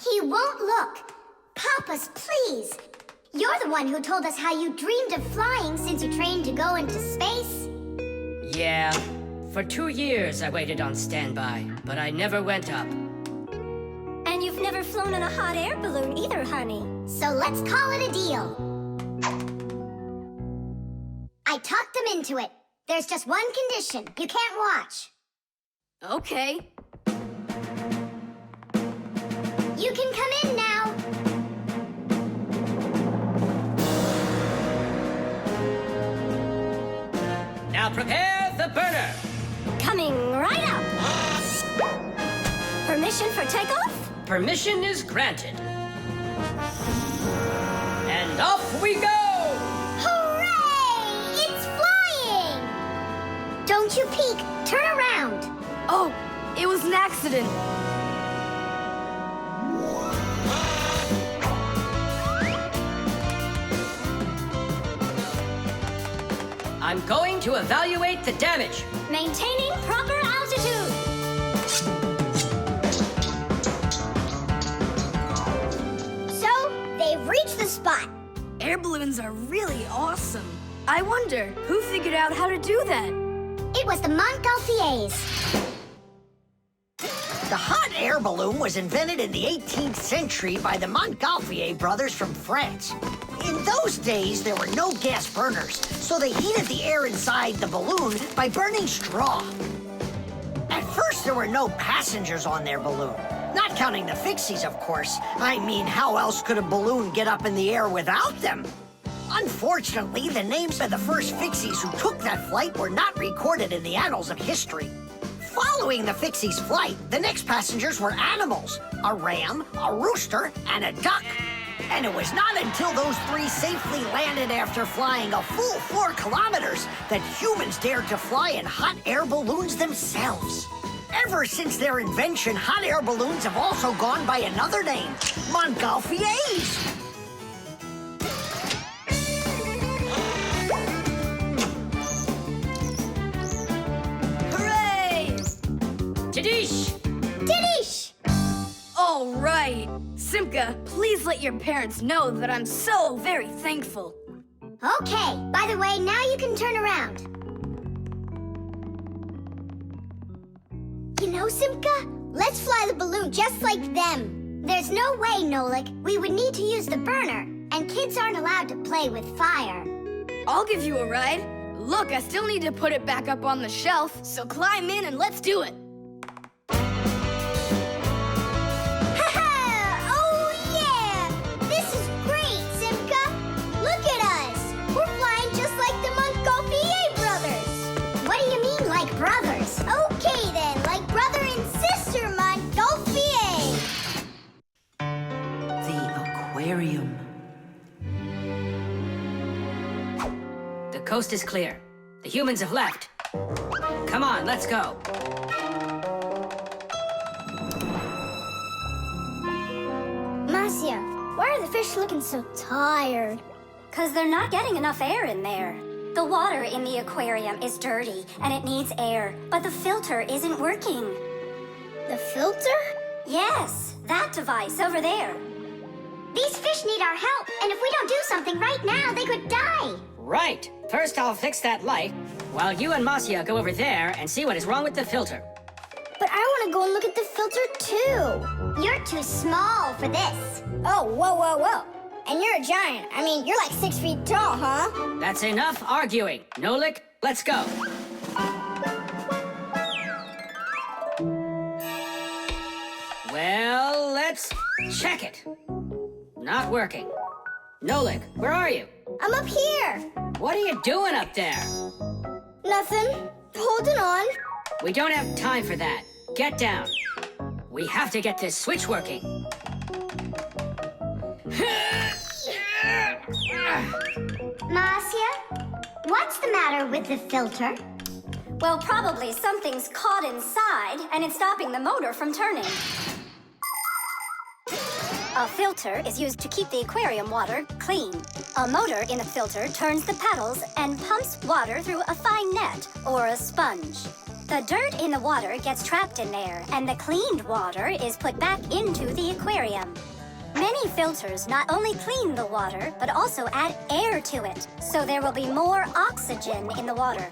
He won't look. Papas, please. You're the one who told us how you dreamed of flying since you trained to go into space. Yeah, for 2 years I waited on standby, but I never went up. And you've never flown in a hot air balloon either, honey. So let's call it a deal. I talked them into it. There's just one condition. You can't watch. Okay. You can come in now. Now prepare the burner. Coming right up. Permission for takeoff? Permission is granted. And off we go! Hooray! It's flying! Don't you peek. Turn around. Oh, it was an accident. I'm going to evaluate the damage. Maintaining proper altitude. So, they've reached the spot. Air balloons are really awesome. I wonder, who figured out how to do that? It was the Montgolfiers. The hot air balloon was invented in the 18th century by the Montgolfier brothers from France. In those days, there were no gas burners, so they heated the air inside the balloon by burning straw. At first, there were no passengers on their balloon. Not counting the Fixies, of course. I mean, how else could a balloon get up in the air without them? Unfortunately, the names of the first Fixies who took that flight were not recorded in the annals of history. Following the Fixies' flight, the next passengers were animals: a ram, a rooster, and a duck. And it was not until those three safely landed after flying a full 4 kilometers that humans dared to fly in hot air balloons themselves. Ever since their invention, hot air balloons have also gone by another name: Montgolfiers. Simka, please let your parents know that I'm so very thankful. Okay, by the way, now you can turn around. You know, Simka, let's fly the balloon just like them. There's no way, Nolik. We would need to use the burner, and kids aren't allowed to play with fire. I'll give you a ride. Look, I still need to put it back up on the shelf, so climb in and let's do it. Oh, yeah! This is great, Simka! Look at us! We're flying just like the Montgolfier brothers! What do you mean, like brothers? Okay, then, like brother and sister Montgolfier! The aquarium. The coast is clear. The humans have left. Come on, let's go. Marcia, why are the fish looking so tired? 'Cause they're not getting enough air in there. The water in the aquarium is dirty and it needs air, but the filter isn't working. The filter? Yes, that device over there. These fish need our help, and if we don't do something right now, they could die. Right. First, I'll fix that light, while you and Marcia go over there and see what is wrong with the filter. But I want to go and look at the filter, too. You're too small for this. Oh, whoa, whoa, whoa. And you're a giant. I mean, you're like 6 feet tall, huh? That's enough arguing. Nolik, let's go. Well, let's check it. Not working. Nolik, where are you? I'm up here. What are you doing up there? Nothing. Holding on. We don't have time for that. Get down. We have to get this switch working. Marcia, what's the matter with the filter? Well, probably something's caught inside and it's stopping the motor from turning. A filter is used to keep the aquarium water clean. A motor in the filter turns the paddles and pumps water through a fine net or a sponge. The dirt in the water gets trapped in there, and the cleaned water is put back into the aquarium. Many filters not only clean the water, but also add air to it, so there will be more oxygen in the water.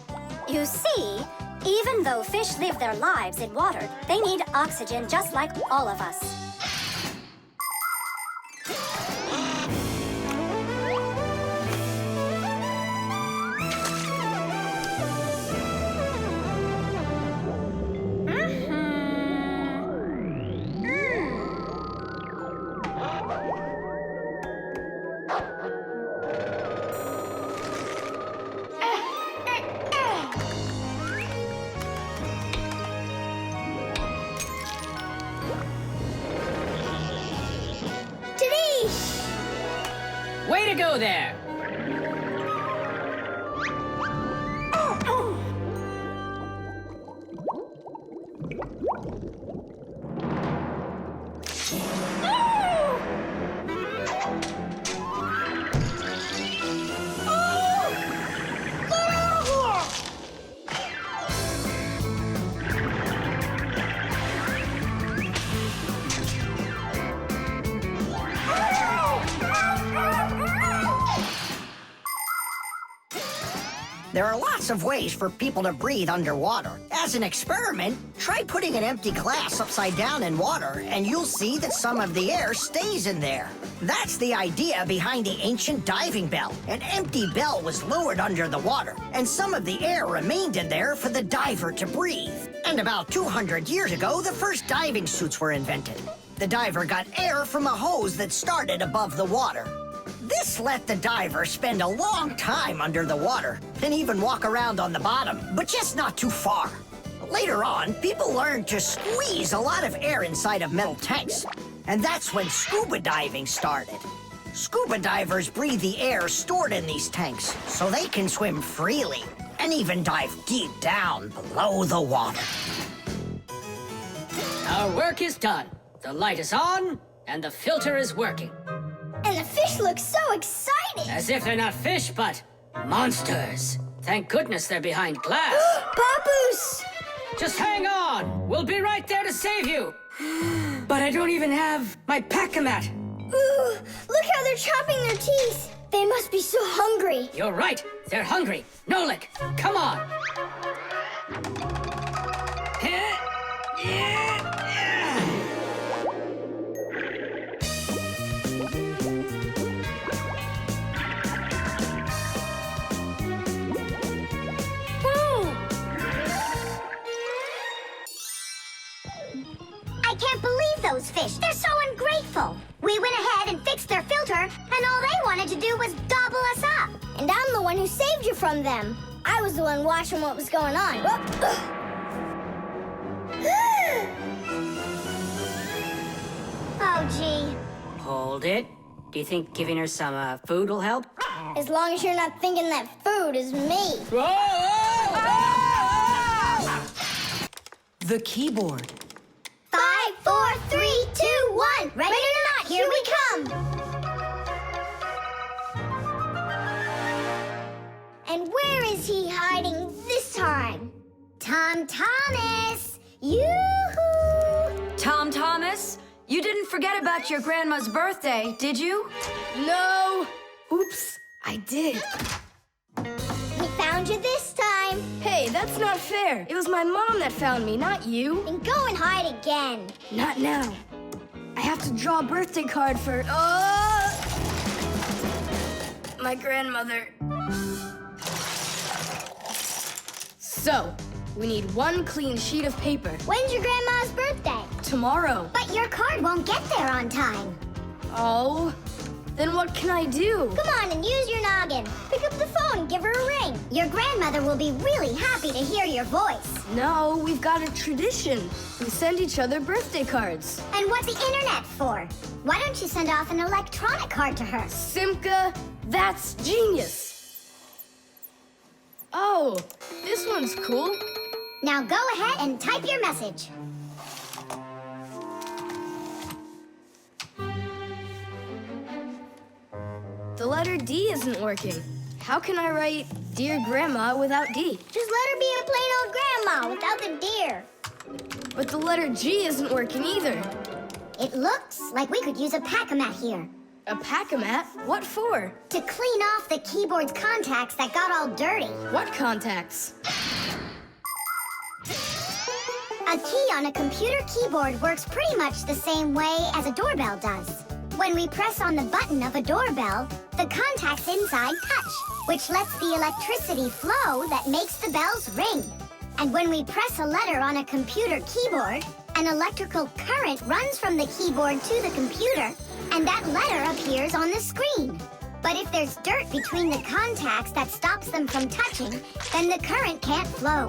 You see, even though fish live their lives in water, they need oxygen just like all of us. Way to go there! There are lots of ways for people to breathe underwater. As an experiment, try putting an empty glass upside down in water, and you'll see that some of the air stays in there. That's the idea behind the ancient diving bell. An empty bell was lowered under the water, and some of the air remained in there for the diver to breathe. And about 200 years ago, the first diving suits were invented. The diver got air from a hose that started above the water. This let the diver spend a long time under the water and even walk around on the bottom, but just not too far. Later on, people learned to squeeze a lot of air inside of metal tanks, and that's when scuba diving started. Scuba divers breathe the air stored in these tanks so they can swim freely and even dive deep down below the water. Our work is done. The light is on, and the filter is working. And the fish look so excited! As if they're not fish, but monsters. Thank goodness they're behind glass. Papoose! Just hang on. We'll be right there to save you. But I don't even have my pack-a-mat. Ooh, look how they're chopping their teeth. They must be so hungry. You're right. They're hungry. Nolik, come on. I can't believe those fish. They're so ungrateful. We went ahead and fixed their filter, and all they wanted to do was gobble us up. And I'm the one who saved you from them. I was the one watching what was going on. Oh, gee. Hold it. Do you think giving her some food will help? As long as you're not thinking that food is me. The keyboard. 5, 4, 3, 2, 1. Ready or not, here we come. And where is he hiding this time? Tom Thomas! Yoo-hoo! Tom Thomas, you didn't forget about your grandma's birthday, did you? No! Oops, I did. We found you this time. Hey, that's not fair. It was my mom that found me, not you. And go and hide again. Not now. I have to draw a birthday card for... my grandmother. So, we need one clean sheet of paper. When's your grandma's birthday? Tomorrow. But your card won't get there on time. Oh, then what can I do? Come on and use your noggin. Pick up the phone and give her a ring. Your grandmother will be really happy to hear your voice. No, we've got a tradition. We send each other birthday cards. And what's the internet for? Why don't you send off an electronic card to her? Simka, that's genius. Oh, this one's cool. Now go ahead and type your message. The letter D isn't working. How can I write Dear Grandma without D? Just let her be a plain old grandma without the dear. But the letter G isn't working either. It looks like we could use a pack-a-mat here. A pack-a-mat? What for? To clean off the keyboard's contacts that got all dirty. What contacts? A key on a computer keyboard works pretty much the same way as a doorbell does. When we press on the button of a doorbell, the contacts inside touch, which lets the electricity flow that makes the bells ring. And when we press a letter on a computer keyboard, an electrical current runs from the keyboard to the computer, and that letter appears on the screen. But if there's dirt between the contacts that stops them from touching, then the current can't flow.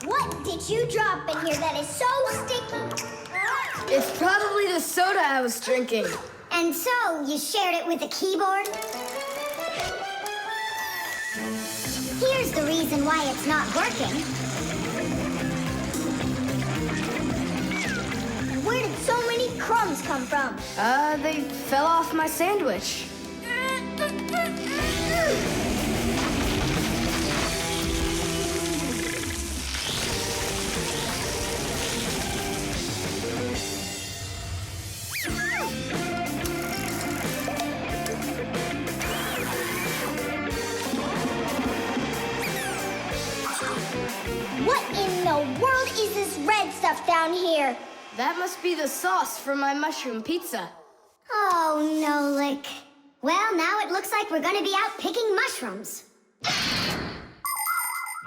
What did you drop in here that is so sticky? It's probably the soda I was drinking. And so, you shared it with the keyboard? Here's the reason why it's not working. Where did so many crumbs come from? They fell off my sandwich. What in the world is this red stuff down here? That must be the sauce for my mushroom pizza. Oh, Nolik. Well, now it looks like we're gonna be out picking mushrooms.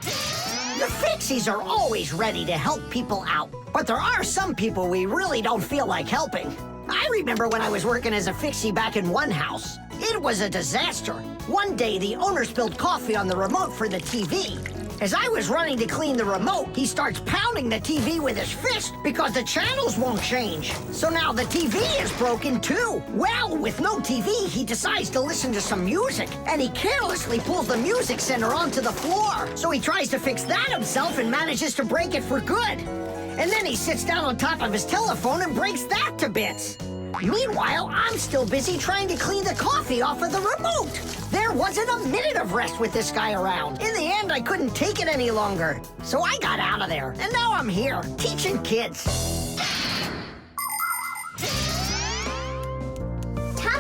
The Fixies are always ready to help people out, but there are some people we really don't feel like helping. I remember when I was working as a Fixie back in one house. It was a disaster. One day, the owner spilled coffee on the remote for the TV. As I was running to clean the remote, he starts pounding the TV with his fist because the channels won't change. So now the TV is broken too. Well, with no TV, he decides to listen to some music, and he carelessly pulls the music center onto the floor. So he tries to fix that himself and manages to break it for good. And then he sits down on top of his telephone and breaks that to bits. Meanwhile, I'm still busy trying to clean the coffee off of the remote. There wasn't a minute of rest with this guy around. In the end, I couldn't take it any longer. So I got out of there, and now I'm here, teaching kids.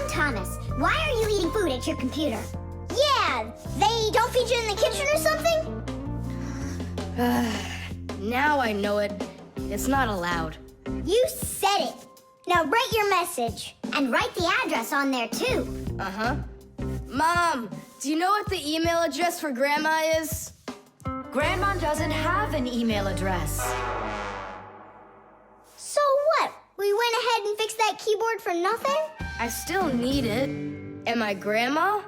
Thomas, why are you eating food at your computer? Yeah, they don't feed you in the kitchen or something? Now I know it. It's not allowed. You said it. Now write your message. And write the address on there, too. Uh-huh. Mom, do you know what the email address for Grandma is? Grandma doesn't have an email address. So what? We went ahead and fixed that keyboard for nothing? I still need it. And my grandma?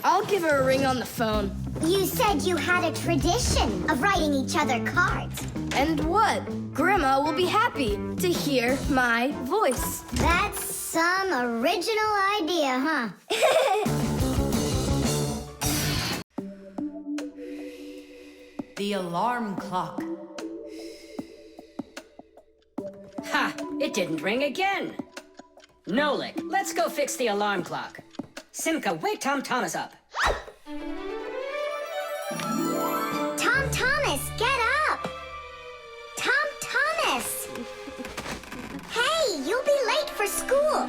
I'll give her a ring on the phone. You said you had a tradition of writing each other cards. And what? Grandma will be happy to hear my voice. That's some original idea, huh? The alarm clock. Ha! It didn't ring again. Nolik, let's go fix the alarm clock. Simka, wake Tom Thomas up. Tom Thomas, get up! Tom Thomas! Hey, you'll be late for school.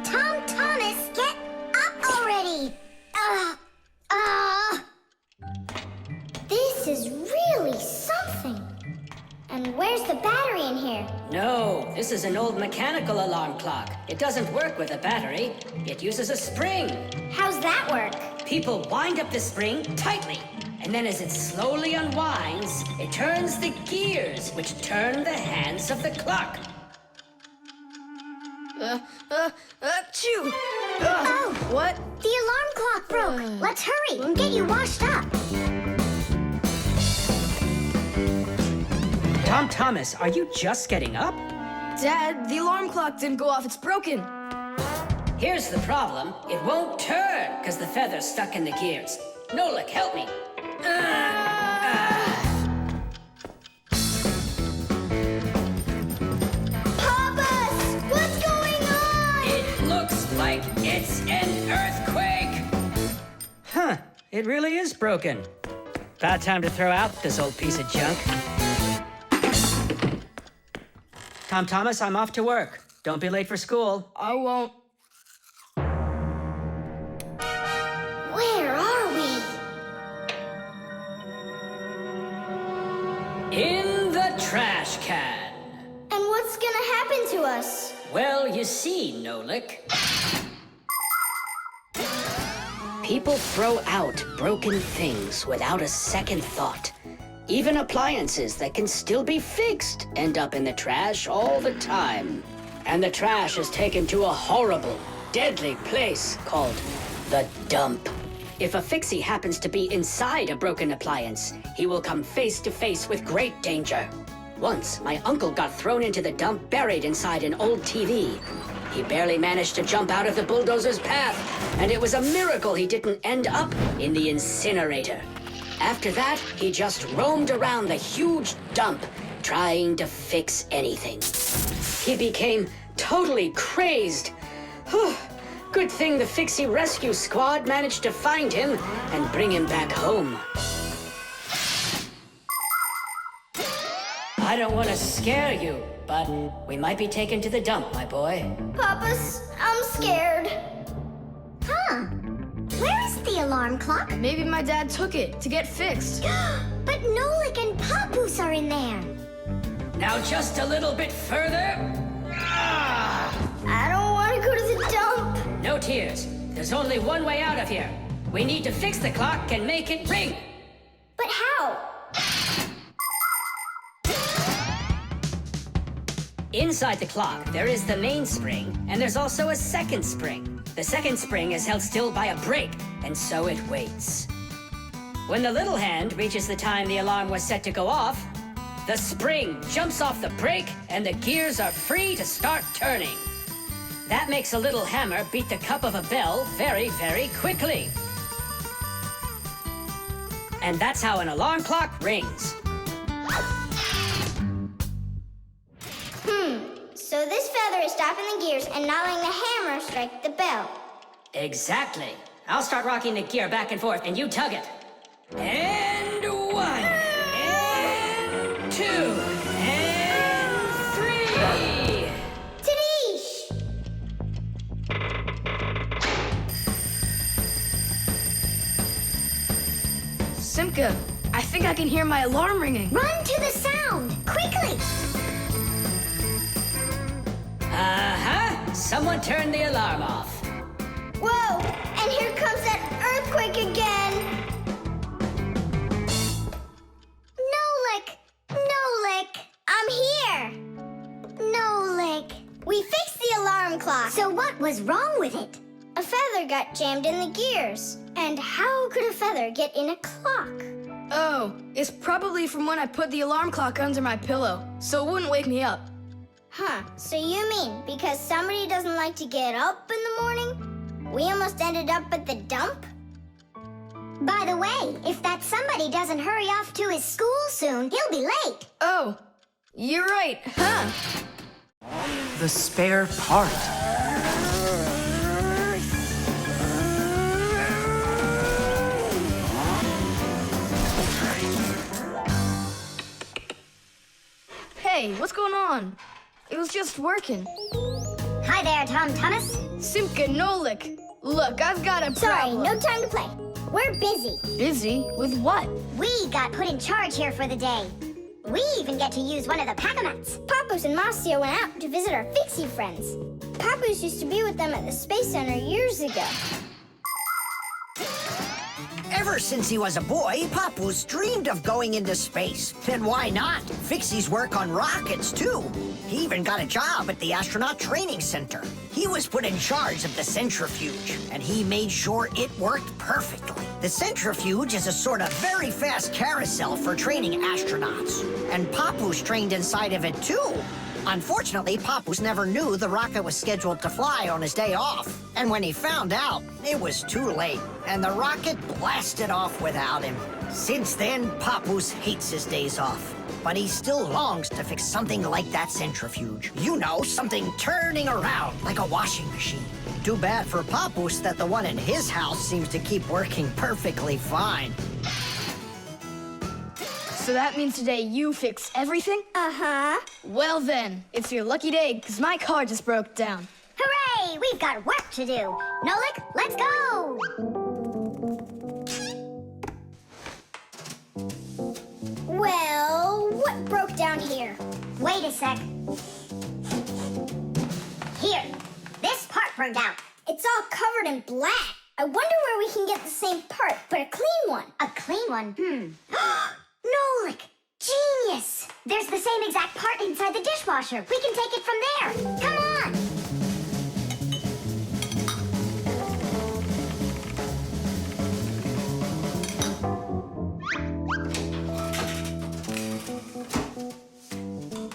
Tom Thomas, get up already! This is really something. And where's the battery in here? No, this is an old mechanical alarm clock. It doesn't work with a battery. It uses a spring. How's that work? People wind up the spring tightly, and then as it slowly unwinds, it turns the gears, which turn the hands of the clock. Achoo! Oh! What? The alarm clock broke. Let's hurry and get you washed up. Tom Thomas, are you just getting up? Dad, the alarm clock didn't go off. It's broken. Here's the problem. It won't turn because the feather's stuck in the gears. Nolik, help me. Papas! What's going on? It looks like it's an earthquake. Huh, it really is broken. About time to throw out this old piece of junk. Tom Thomas, I'm off to work. Don't be late for school. I won't. Where are we? In the trash can. And what's gonna happen to us? Well, you see, Nolik. People throw out broken things without a second thought. Even appliances that can still be fixed end up in the trash all the time. And the trash is taken to a horrible, deadly place called the dump. If a Fixie happens to be inside a broken appliance, he will come face to face with great danger. Once, my uncle got thrown into the dump buried inside an old TV. He barely managed to jump out of the bulldozer's path, and it was a miracle he didn't end up in the incinerator. After that, he just roamed around the huge dump, trying to fix anything. He became totally crazed. Good thing the Fixie rescue squad managed to find him and bring him back home. I don't want to scare you, but we might be taken to the dump, my boy. Papas, I'm scared. Huh? Where is the alarm clock? Maybe my dad took it to get fixed. But Nolik and Papoose are in there. Now just a little bit further. I don't want to go to the dump. No tears. There's only one way out of here. We need to fix the clock and make it ring. But how? Inside the clock, there is the main spring, and there's also a second spring. The second spring is held still by a brake, and so it waits. When the little hand reaches the time the alarm was set to go off, the spring jumps off the brake, and the gears are free to start turning. That makes a little hammer beat the cup of a bell very, very quickly. And that's how an alarm clock rings. So this feather is stopping the gears and not letting the hammer strike the bell. Exactly. I'll start rocking the gear back and forth, and you tug it. And 1, and 2, and 3. Tadish! Simka, I think I can hear my alarm ringing. Run to the sound! Quickly! Uh-huh. Someone turned the alarm off. Whoa! And here comes that earthquake again! Nolik! I'm here! Nolik. We fixed the alarm clock. So what was wrong with it? A feather got jammed in the gears. And how could a feather get in a clock? Oh, it's probably from when I put the alarm clock under my pillow, so it wouldn't wake me up. Huh, so you mean because somebody doesn't like to get up in the morning? We almost ended up at the dump? By the way, if that somebody doesn't hurry off to his school soon, he'll be late. Oh, you're right, huh? The spare part. Hey, what's going on? It was just working. Hi there, Tom Thomas. Simka and Nolik. Look, I've got a Sorry, problem. no time to play. We're busy. Busy? With what? We got put in charge here for the day. We even get to use one of the pack-a-mats. Papoose and Marcia went out to visit our Fixie friends. Papoose used to be with them at the Space Center years ago. Ever since he was a boy, Papoose dreamed of going into space. And why not? Fixies work on rockets, too. He even got a job at the Astronaut Training Center. He was put in charge of the centrifuge, and he made sure it worked perfectly. The centrifuge is a sort of very fast carousel for training astronauts. And Papoose trained inside of it, too. Unfortunately, Papoose never knew the rocket was scheduled to fly on his day off. And when he found out, it was too late, and the rocket blasted off without him. Since then, Papoose hates his days off. But he still longs to fix something like that centrifuge. You know, something turning around like a washing machine. Too bad for Papoose that the one in his house seems to keep working perfectly fine. So that means today you fix everything? Uh-huh. Well then, it's your lucky day, because my car just broke down. Hooray! We've got work to do. Nolik, let's go! Well, what broke down here? Wait a sec. Here, this part burned out. It's all covered in black. I wonder where we can get the same part, but a clean one. A clean one? Nolik! Genius! There's the same exact part inside the dishwasher. We can take it from there. Come on!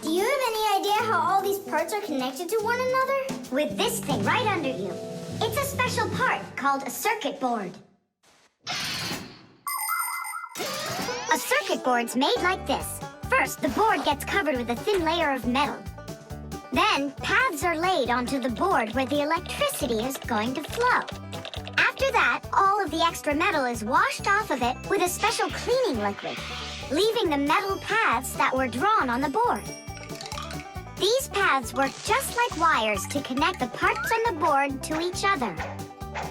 Do you have any idea how all these parts are connected to one another? With this thing right under you. It's a special part called a circuit board. A circuit board's made like this. First, the board gets covered with a thin layer of metal. Then, paths are laid onto the board where the electricity is going to flow. After that, all of the extra metal is washed off of it with a special cleaning liquid, leaving the metal paths that were drawn on the board. These paths work just like wires to connect the parts on the board to each other.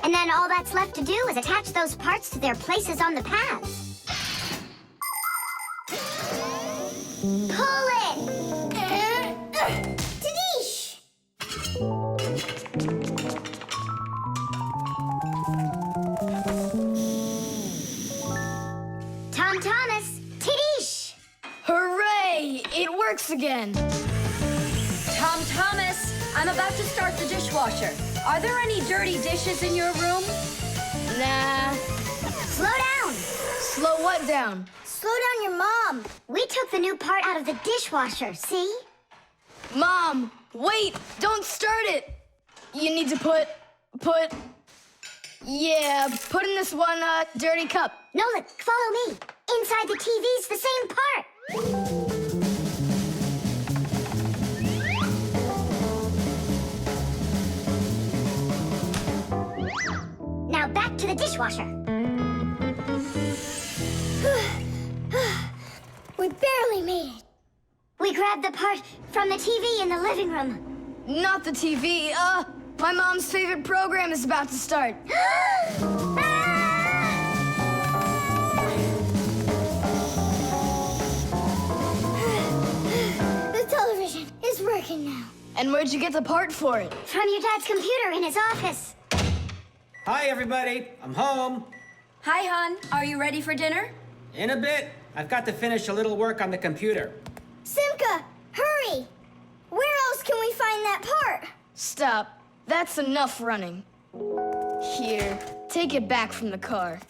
And then all that's left to do is attach those parts to their places on the paths. Pull it! Tadish! Tom Thomas, Tadish! Hooray! It works again! Tom Thomas, I'm about to start the dishwasher. Are there any dirty dishes in your room? Nah. Slow down! Slow what down? Slow down your mom. We took the new part out of the dishwasher, see? Mom, wait! Don't start it! You need to put in this one, dirty cup. Nolik, follow me. Inside the TV's the same part. barely made it. We grabbed the part from the TV in the living room. Not the TV. My mom's favorite program is about to start. The television is working now. And where'd you get the part for it? From your dad's computer in his office. Hi, everybody. I'm home. Hi, hon. Are you ready for dinner? In a bit. I've got to finish a little work on the computer. Simka, hurry! Where else can we find that part? Stop. That's enough running. Here, take it back from the car.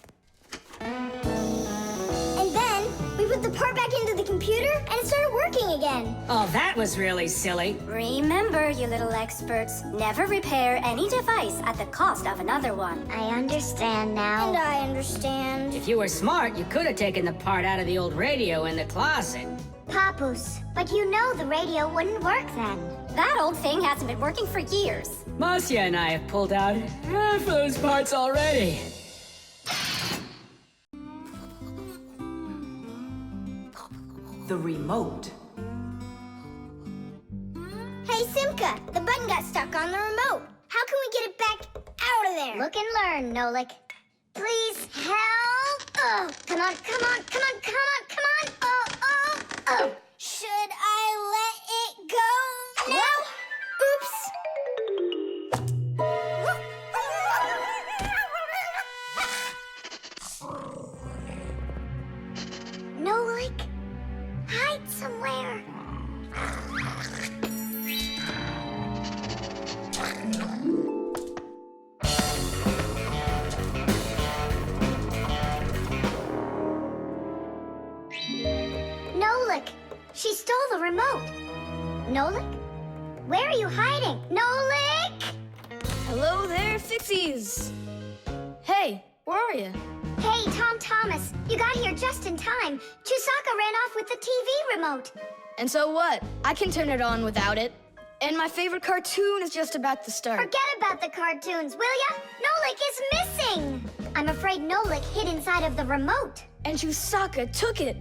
And then we put the part back into the computer and it started working again. Oh, that was really silly. Remember, you little experts, never repair any device at the cost of another one. I understand now. And I understand. If you were smart, you could have taken the part out of the old radio in the closet. Papus, but you know the radio wouldn't work then. That old thing hasn't been working for years. Marcia and I have pulled out half those parts already. The remote. Hey, Simka, the button got stuck on the remote. How can we get it back out of there? Look and learn, Nolik. Please help. Oh, come on, come on, come on, come on, come on. Oh, oh, oh. Should I let it go now? Oops. Nolik, hide somewhere. Nolik, she stole the remote. Nolik? Where are you hiding? Nolik! Hello there, Fixies. Hey, where are you? Hey, Tom Thomas, you got here just in time. Chusaka ran off with the TV remote. And so what? I can turn it on without it. And my favorite cartoon is just about to start. Forget about the cartoons, will ya? Nolik is missing! I'm afraid Nolik hid inside of the remote. And Chusaka took it.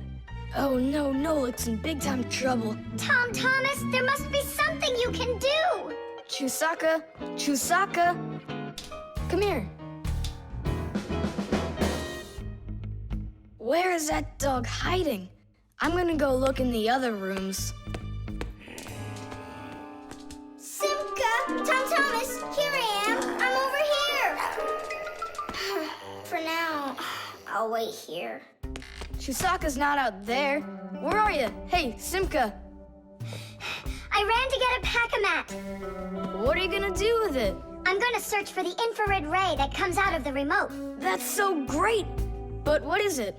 Oh no, Nolik's in big time trouble. Tom Thomas, there must be something you can do! Chusaka, Chusaka, come here. Where is that dog hiding? I'm gonna go look in the other rooms. Simka! Tom Thomas, here I am! I'm over here! For now, I'll wait here. Chusaka's not out there. Where are you? Hey, Simka. I ran to get a pack-a-mat. What are you gonna do with it? I'm gonna search for the infrared ray that comes out of the remote. That's so great! But what is it?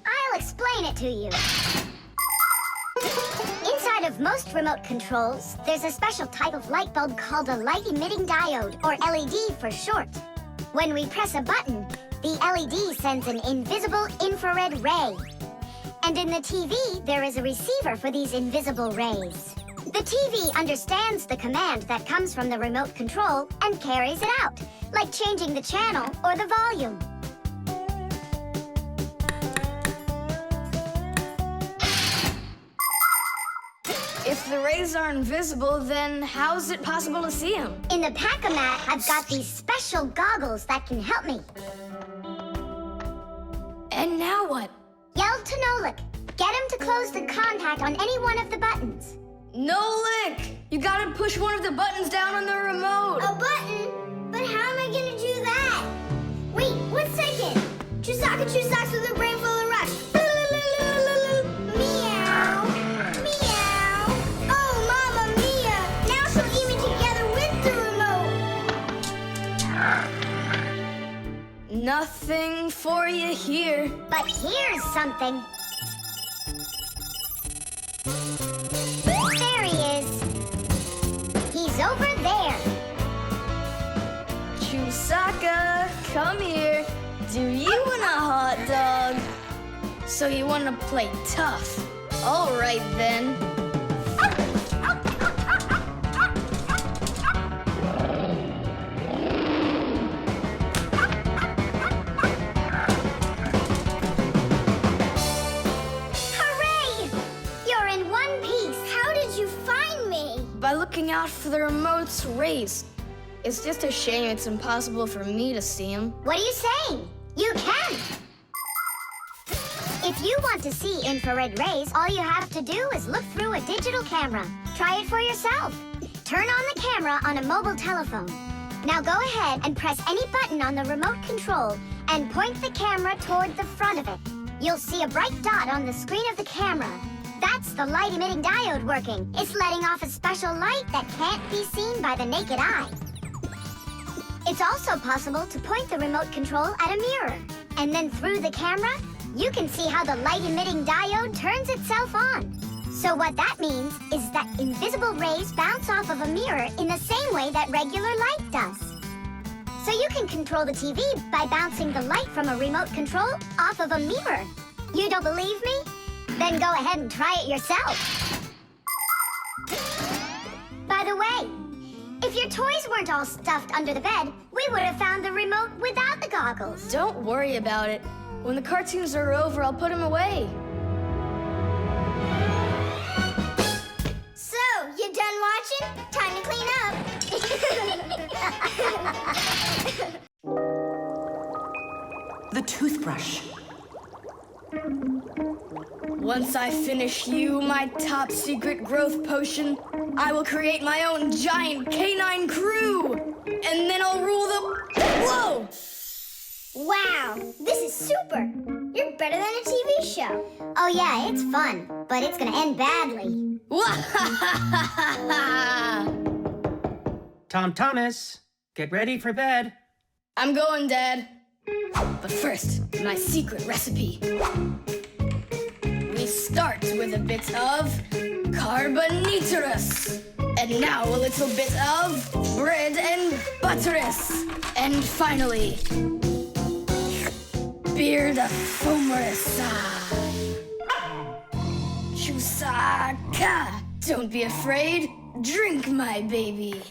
I'll explain it to you. Inside of most remote controls, there's a special type of light bulb called a light-emitting diode, or LED for short. When we press a button, the LED sends an invisible infrared ray. And in the TV, there is a receiver for these invisible rays. The TV understands the command that comes from the remote control and carries it out, like changing the channel or the volume. If the rays are invisible, then how is it possible to see them? In the pack-a-mat, I've got these special goggles that can help me. And now what? Yell to Nolik. Get him to close the contact on any one of the buttons. Nolik! You gotta push one of the buttons down on the remote. A button? But how am I gonna do that? Wait, 1 second. Chusaka Chusaks with a brain full of rocks. Meow. Meow. Oh, Mamma Mia. Now she'll eat me together with the remote. Nothing for you here. But here's something. There he is. He's over there. Chusaka, come here. Do you want a hot dog? So you want to play tough? All right then. Hooray! looking out for the remote's rays. It's just a shame it's impossible for me to see them. What are you saying? You can! If you want to see infrared rays, all you have to do is look through a digital camera. Try it for yourself. Turn on the camera on a mobile telephone. Now go ahead and press any button on the remote control and point the camera toward the front of it. You'll see a bright dot on the screen of the camera. That's the light-emitting diode working. It's letting off a special light that can't be seen by the naked eye. It's also possible to point the remote control at a mirror. And then through the camera, you can see how the light-emitting diode turns itself on. So what that means is that invisible rays bounce off of a mirror in the same way that regular light does. So you can control the TV by bouncing the light from a remote control off of a mirror. You don't believe me? Then go ahead and try it yourself. By the way, if your toys weren't all stuffed under the bed, we would have found the remote without the goggles. Don't worry about it. When the cartoons are over, I'll put them away. So, you done watching? Time to clean up. The toothbrush. Once I finish you, my top secret growth potion, I will create my own giant canine crew! And then I'll rule the... Whoa! Wow, this is super. You're better than a TV show. Oh yeah, it's fun, but it's gonna end badly. Tom Thomas, get ready for bed. I'm going, Dad. But first, my secret recipe. We start with a bit of carbonatorous. And now a little bit of bread and butterous. And finally, beard of foamerous. Chusaka. Don't be afraid. Drink, my baby.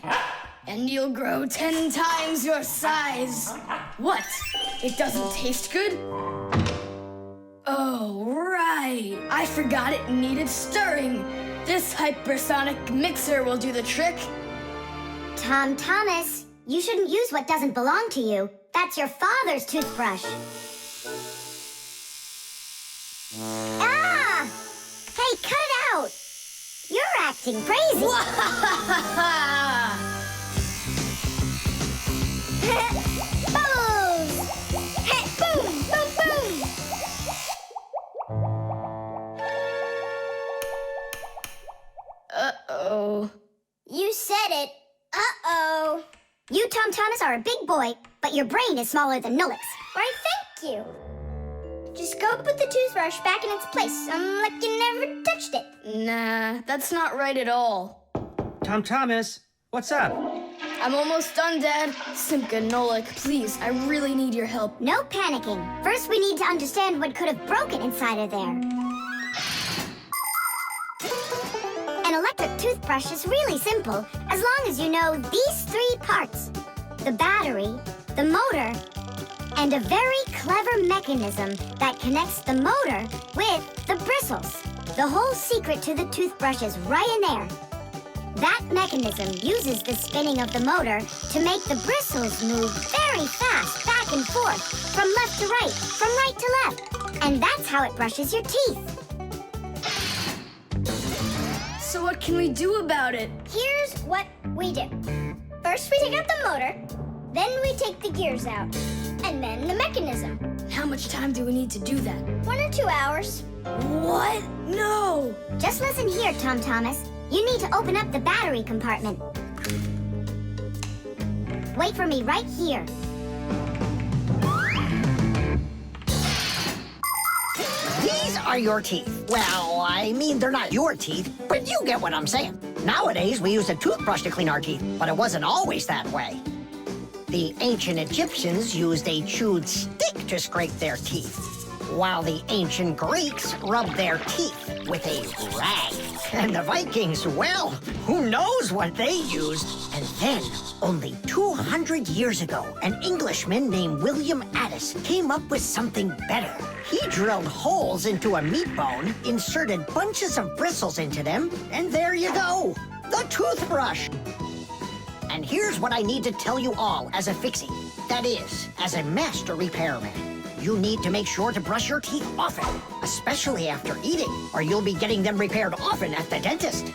And you'll grow 10 times your size. What? It doesn't taste good? Oh, right. I forgot it needed stirring. This hypersonic mixer will do the trick. Tom Thomas, you shouldn't use what doesn't belong to you. That's your father's toothbrush. Ah! Hey, cut it out! You're acting crazy. Bubbles! Hey, boom, boom, boom! Uh-oh. You said it. Uh-oh. You, Tom Thomas, are a big boy, but your brain is smaller than Nolik's. Why, thank you. Just go put the toothbrush back in its place, like you never touched it. Nah, that's not right at all. Tom Thomas, what's up? I'm almost done, Dad. Simka and Nolik, please, I really need your help. No panicking. First, we need to understand what could have broken inside of there. An electric toothbrush is really simple, as long as you know these 3 parts. The battery, the motor, and a very clever mechanism that connects the motor with the bristles. The whole secret to the toothbrush is right in there. That mechanism uses the spinning of the motor to make the bristles move very fast back and forth, from left to right, from right to left. And that's how it brushes your teeth. So what can we do about it? Here's what we do. First, we take out the motor, then we take the gears out, and then the mechanism. How much time do we need to do that? 1 or 2 hours. What? No! Just listen here, Tom Thomas. You need to open up the battery compartment. Wait for me right here. These are your teeth. Well, I mean, they're not your teeth, but you get what I'm saying. Nowadays, we use a toothbrush to clean our teeth, but it wasn't always that way. The ancient Egyptians used a chewed stick to scrape their teeth, while the ancient Greeks rubbed their teeth with a rag. And the Vikings, well, who knows what they used? And then, only 200 years ago, an Englishman named William Addis came up with something better. He drilled holes into a meat bone, inserted bunches of bristles into them, and there you go. the toothbrush. And here's what I need to tell you all as a Fixie. That is, as a master repairman. You need to make sure to brush your teeth often, especially after eating, or you'll be getting them repaired often at the dentist.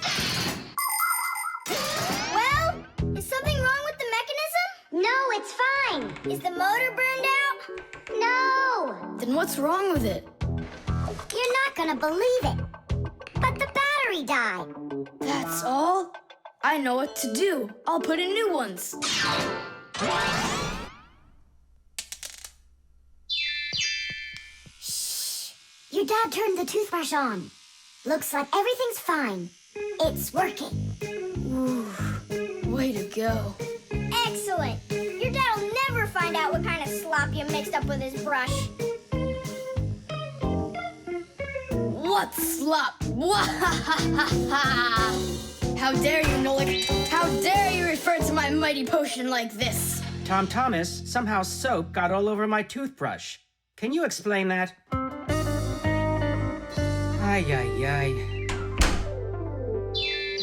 Well, is something wrong with the mechanism? No, it's fine. Is the motor burned out? No. Then what's wrong with it? You're not gonna believe it. But the battery died. That's all? I know what to do. I'll put in new ones. Your dad turned the toothbrush on. Looks like everything's fine. It's working. Ooh, way to go. Excellent. Your dad'll never find out what kind of slop you mixed up with his brush. What slop? How dare you, Nolik? How dare you refer to my mighty potion like this? Tom Thomas, somehow soap got all over my toothbrush. Can you explain that? Ay, ay, ay.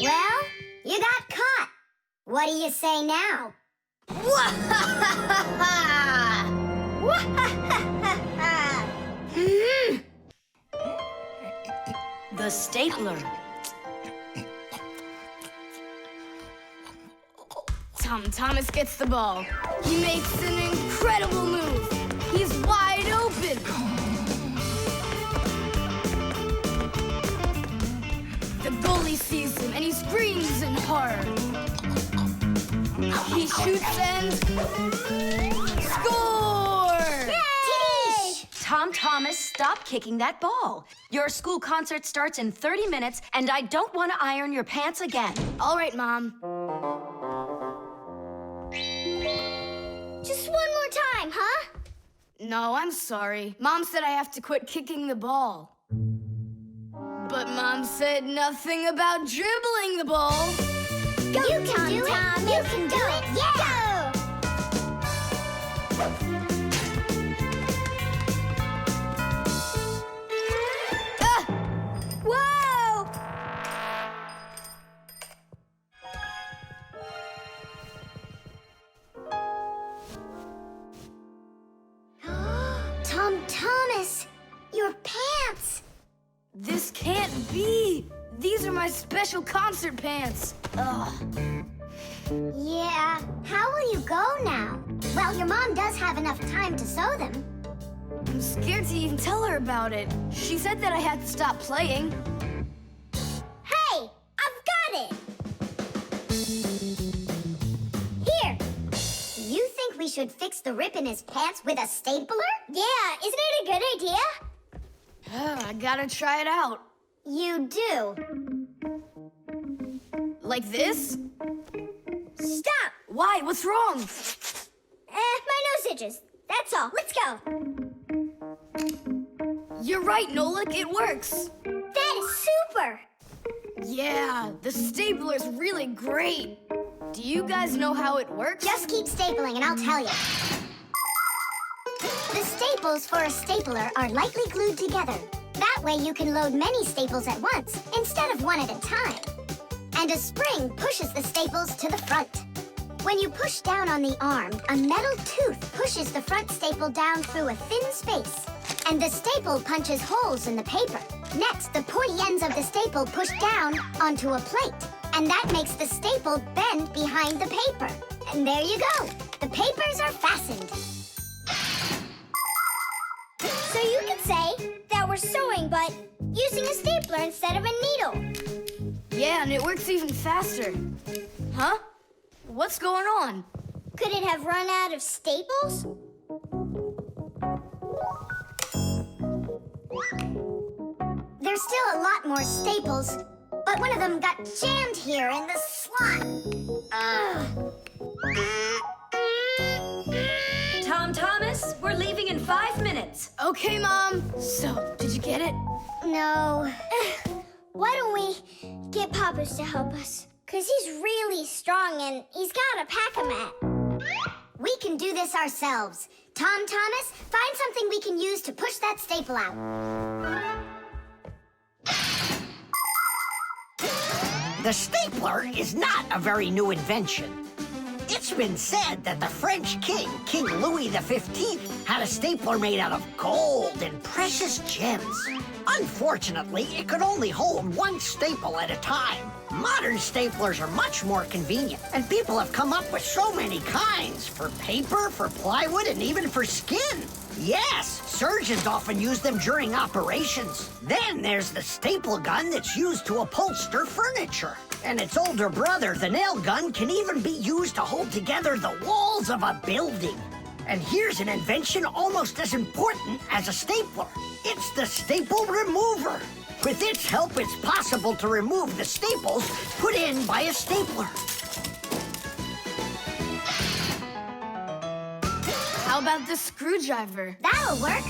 Well, you got caught. What do you say now? The stapler. Tom Thomas gets the ball. He makes an incredible move. He's wide open. The goalie sees him and he screams in horror. He shoots and score! Yay! Tom Thomas, stop kicking that ball. Your school concert starts in 30 minutes, and I don't want to iron your pants again. All right, Mom. Just one more time, huh? No, I'm sorry. Mom said I have to quit kicking the ball. But Mom said nothing about dribbling the ball. Go, you can do it. You can do it. Yeah. Go. Ah! Whoa! Tom Thomas, your pants. This can't be. These are my special concert pants. Ugh. Yeah, how will you go now? Well, your mom does have enough time to sew them. I'm scared to even tell her about it. She said that I had to stop playing. Hey, I've got it! Here! You think we should fix the rip in his pants with a stapler? Yeah, isn't it a good idea? I gotta try it out. You do. Like this? Stop! Why? What's wrong? My nose itches. That's all. Let's go. You're right, Nolik. It works. That is super! Yeah, the stapler's really great. Do you guys know how it works? Just keep stapling and I'll tell you. The staples for a stapler are lightly glued together. That way you can load many staples at once instead of one at a time. And a spring pushes the staples to the front. When you push down on the arm, a metal tooth pushes the front staple down through a thin space. And the staple punches holes in the paper. Next, the pointy ends of the staple push down onto a plate. And that makes the staple bend behind the paper. And there you go. The papers are fastened. So you could say that we're sewing, but using a stapler instead of a needle. Yeah, and it works even faster. Huh? What's going on? Could it have run out of staples? There's still a lot more staples, but one of them got jammed here in the slot. Tom Thomas, we're leaving in 5 minutes. Okay, Mom. So, did you get it? No. Why don't we get Papa's to help us? Because he's really strong and he's got a pack-a-mat. We can do this ourselves. Tom Thomas, find something we can use to push that staple out. The stapler is not a very new invention. It's been said that the French king, King Louis XV, had a stapler made out of gold and precious gems. Unfortunately, it could only hold one staple at a time. Modern staplers are much more convenient, and people have come up with so many kinds for paper, for plywood, and even for skin. Yes, surgeons often use them during operations. Then there's the staple gun that's used to upholster furniture. And its older brother, the nail gun, can even be used to hold together the walls of a building. And here's an invention almost as important as a stapler. It's the staple remover. With its help, it's possible to remove the staples put in by a stapler. How about the screwdriver? That'll work.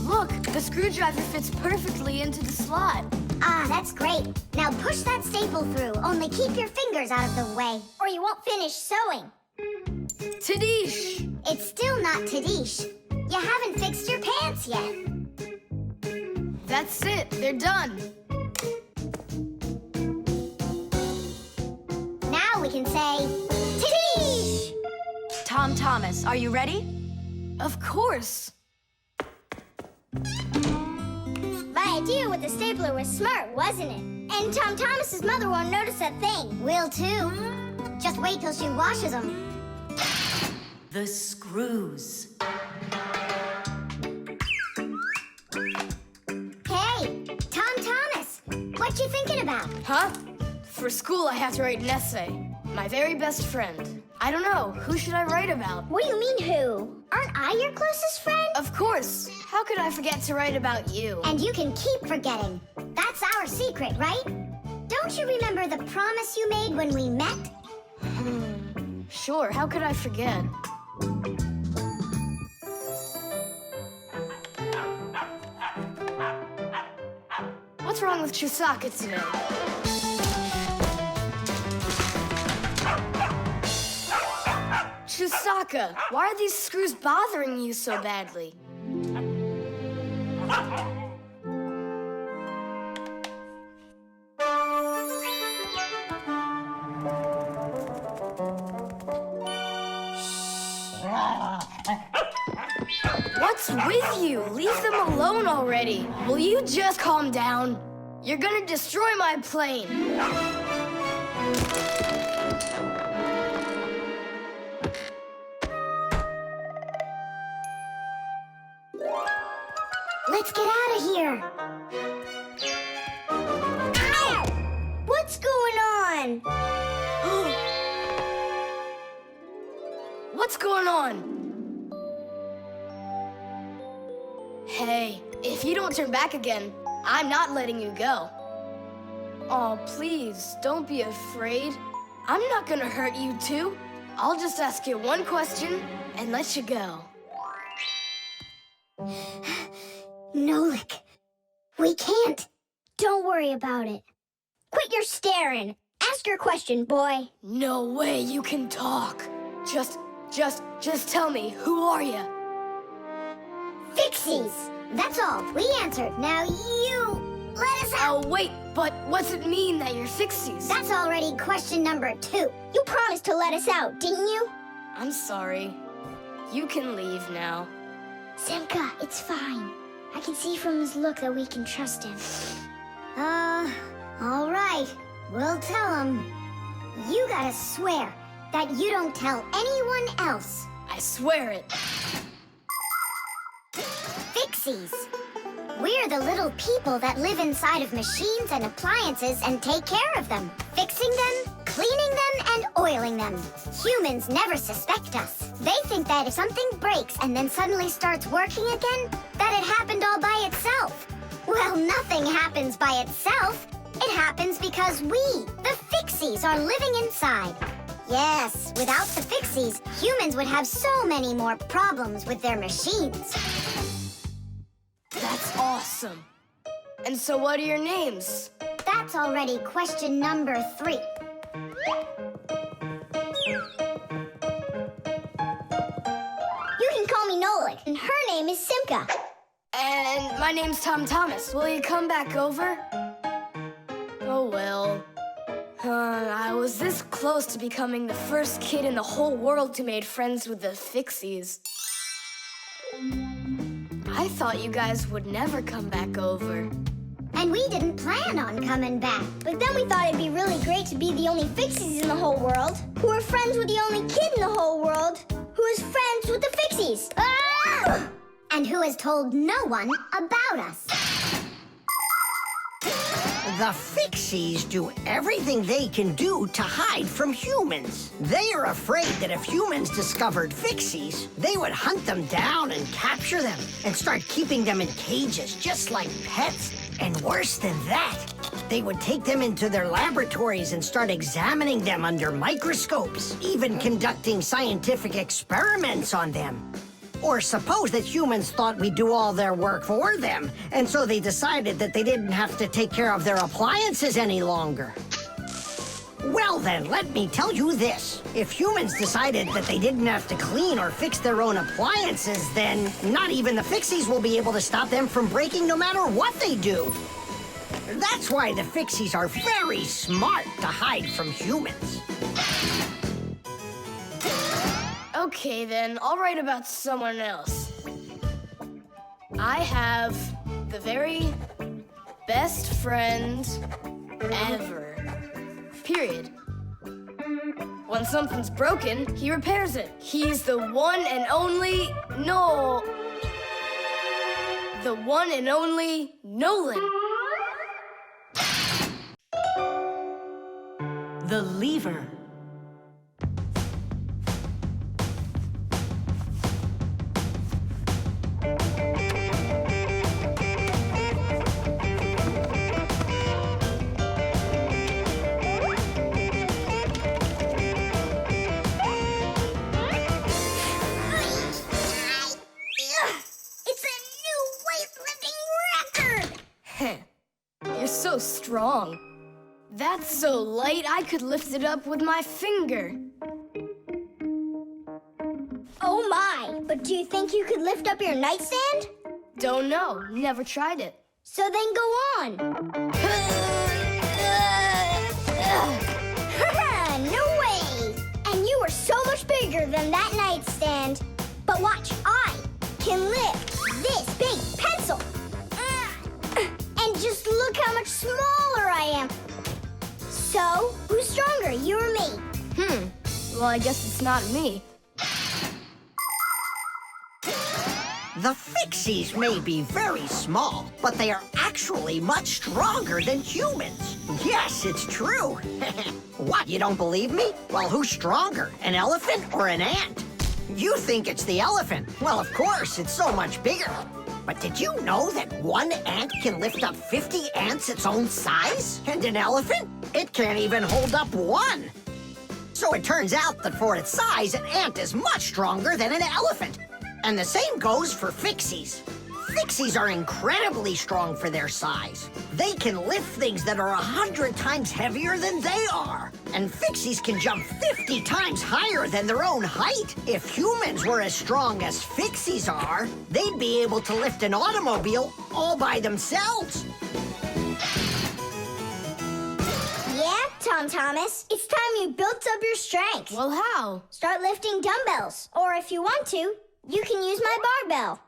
Look, the screwdriver fits perfectly into the slot. Ah, that's great. Now push that staple through, only keep your fingers out of the way, or you won't finish sewing. Tadish! It's still not Tadish. You haven't fixed your pants yet. That's it, they're done. Now we can say, Tadish! Tom Thomas, are you ready? Of course. My idea with the stapler was smart, wasn't it? And Tom Thomas's mother won't notice a thing. Will too. Just wait till she washes them. The screws. Hey, Tom Thomas, what you thinking about? Huh? For school, I have to write an essay. My very best friend. I don't know. Who should I write about? What do you mean, who? Aren't I your closest friend? Of course. How could I forget to write about you? And you can keep forgetting. That's our secret, right? Don't you remember the promise you made when we met? Sure, how could I forget? What's wrong with Chusaka today? Chusaka, why are these screws bothering you so badly? What's with you? Leave them alone already. Will you just calm down? You're gonna destroy my plane. Let's get out of here. Ow! What's going on? What's going on? Hey, if you don't turn back again, I'm not letting you go. Oh, please, don't be afraid. I'm not gonna hurt you two. I'll just ask you one question and let you go. Nolik, we can't. Don't worry about it. Quit your staring. Ask your question, boy. No way you can talk. Just tell me, who are you? Fixies. That's all. We answered. Now you let us out. Oh, wait, but what's it mean that you're Fixies? That's already question number 2. You promised to let us out, didn't you? I'm sorry. You can leave now. Simka, it's fine. I can see from his look that we can trust him. All right. We'll tell him. You gotta swear that you don't tell anyone else. I swear it. Fixies. We're the little people that live inside of machines and appliances and take care of them, fixing them, cleaning them, and oiling them. Humans never suspect us. They think that if something breaks and then suddenly starts working again, that it happened all by itself. Well, nothing happens by itself. It happens because we, the Fixies, are living inside. Yes, without the Fixies, humans would have so many more problems with their machines. That's awesome. And so what are your names? That's already question number 3. You can call me Nolik, and her name is Simka. And my name's Tom Thomas. Will you come back over? Oh well. I was this close to becoming the first kid in the whole world who made friends with the Fixies. I thought you guys would never come back over. And we didn't plan on coming back. But then we thought it'd be really great to be the only Fixies in the whole world, who are friends with the only kid in the whole world, who is friends with the Fixies. Ah! And who has told no one about us. The Fixies do everything they can do to hide from humans. They are afraid that if humans discovered Fixies, they would hunt them down and capture them and start keeping them in cages just like pets. And worse than that, they would take them into their laboratories and start examining them under microscopes, even conducting scientific experiments on them. Or suppose that humans thought we'd do all their work for them, and so they decided that they didn't have to take care of their appliances any longer. Well then, let me tell you this. If humans decided that they didn't have to clean or fix their own appliances, then not even the Fixies will be able to stop them from breaking no matter what they do. That's why the Fixies are very smart to hide from humans. Okay then, I'll write about someone else. I have the very best friend ever. Period. When something's broken, he repairs it. He's the one and only the one and only Nolan. The lever. You're so strong. That's so light, I could lift it up with my finger. Oh my, but do you think you could lift up your nightstand? Don't know, never tried it. So then go on. No way! And you are so much bigger than that nightstand. But watch, I can lift this big pencil. And just look how much smaller I am. So, who's stronger, you or me? Well, I guess it's not me. The Fixies may be very small, but they are actually much stronger than humans. Yes, it's true. What, you don't believe me? Well, who's stronger, an elephant or an ant? You think it's the elephant. Well, of course, it's so much bigger. But did you know that one ant can lift up 50 ants its own size? And an elephant? It can't even hold up one. So it turns out that for its size, an ant is much stronger than an elephant. And the same goes for Fixies. Fixies are incredibly strong for their size. They can lift things that are 100 times heavier than they are. And Fixies can jump 50 times higher than their own height. If humans were as strong as Fixies are, they'd be able to lift an automobile all by themselves. Yeah, Tom Thomas, it's time you built up your strength. Well, how? Start lifting dumbbells. Or if you want to, you can use my barbell.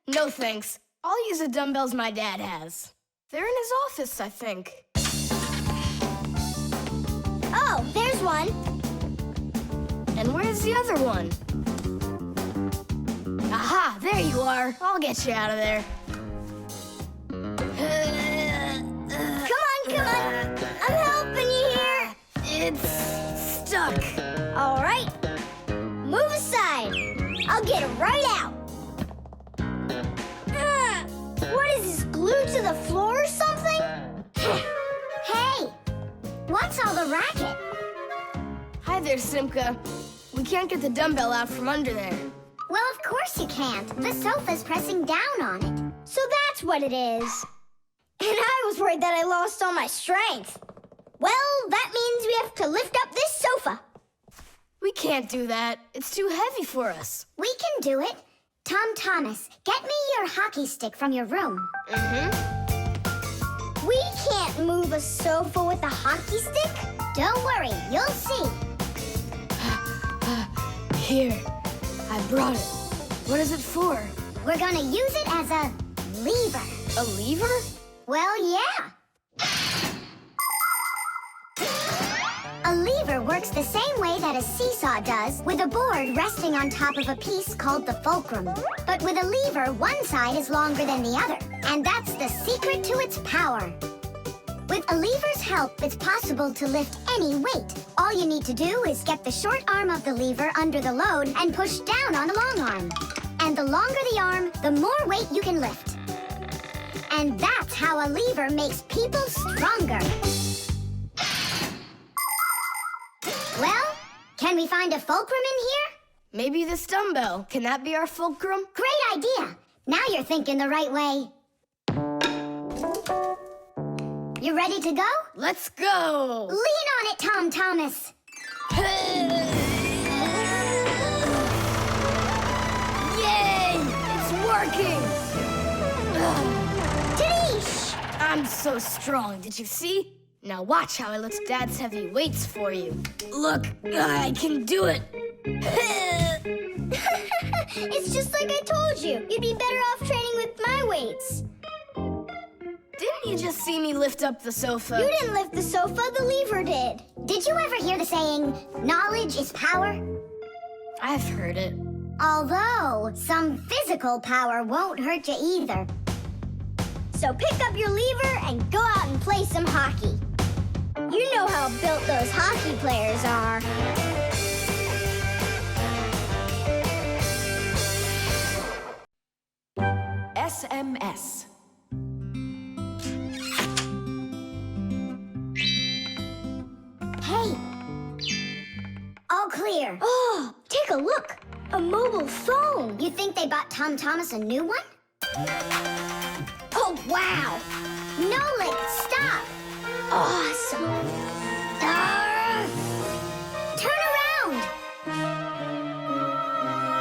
No thanks. I'll use the dumbbells my dad has. They're in his office, I think. Oh, there's one. And where's the other one? Aha, there you are. I'll get you out of there. Come on. I'm helping you here. It's stuck. All right. Move aside. I'll get it right out. What is this, glued to the floor or something? Hey, what's all the racket? Hi there, Simka. We can't get the dumbbell out from under there. Well, of course you can't. The sofa's pressing down on it. So that's what it is. And I was worried that I lost all my strength. Well, that means we have to lift up this sofa. We can't do that. It's too heavy for us. We can do it. Tom Thomas, get me your hockey stick from your room. We can't move a sofa with a hockey stick. Don't worry, you'll see. Here, I brought it. What is it for? We're gonna use it as a lever. A lever? Well, yeah. A lever works the same way that a seesaw does, with a board resting on top of a piece called the fulcrum. But with a lever, one side is longer than the other, and that's the secret to its power. With a lever's help, it's possible to lift any weight. All you need to do is get the short arm of the lever under the load and push down on the long arm. And the longer the arm, the more weight you can lift. And that's how a lever makes people stronger. Well, can we find a fulcrum in here? Maybe this dumbbell. Can that be our fulcrum? Great idea! Now you're thinking the right way. You ready to go? Let's go! Lean on it, Tom Thomas. Yay! It's working! Tadeish! I'm so strong, did you see? Now watch how I lift Dad's heavy weights for you. Look, I can do it. It's just like I told you. You'd be better off training with my weights. Didn't you just see me lift up the sofa? You didn't lift the sofa, the lever did. Did you ever hear the saying, knowledge is power? I've heard it. Although, some physical power won't hurt you either. So pick up your lever and go out and play some hockey. You know how built those hockey players are. SMS. Hey! All clear. Oh, take a look. A mobile phone. You think they bought Tom Thomas a new one? Oh, wow. Nolik, stop. Awesome. Turn around.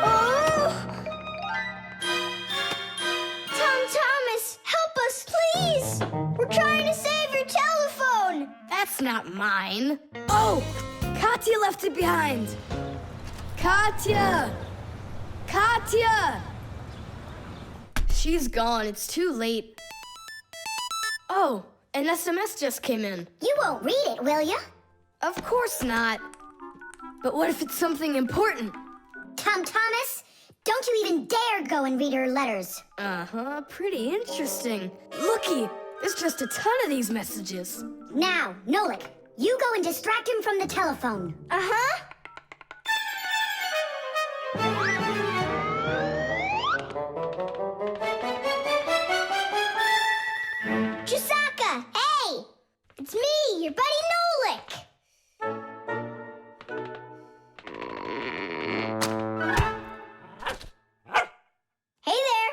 Oh! Tom Thomas, help us, please. We're trying to save your telephone. That's not mine. Oh! Katya left it behind. Katya! Katya! She's gone. It's too late. Oh, an SMS just came in. You won't read it, will you? Of course not. But what if it's something important? Tom Thomas, don't you even dare go and read her letters. Uh-huh, pretty interesting. Looky, there's just a ton of these messages. Now, Nolik, you go and distract him from the telephone. Uh-huh. Chisaka, hey! It's me, your buddy Nolik. Hey there.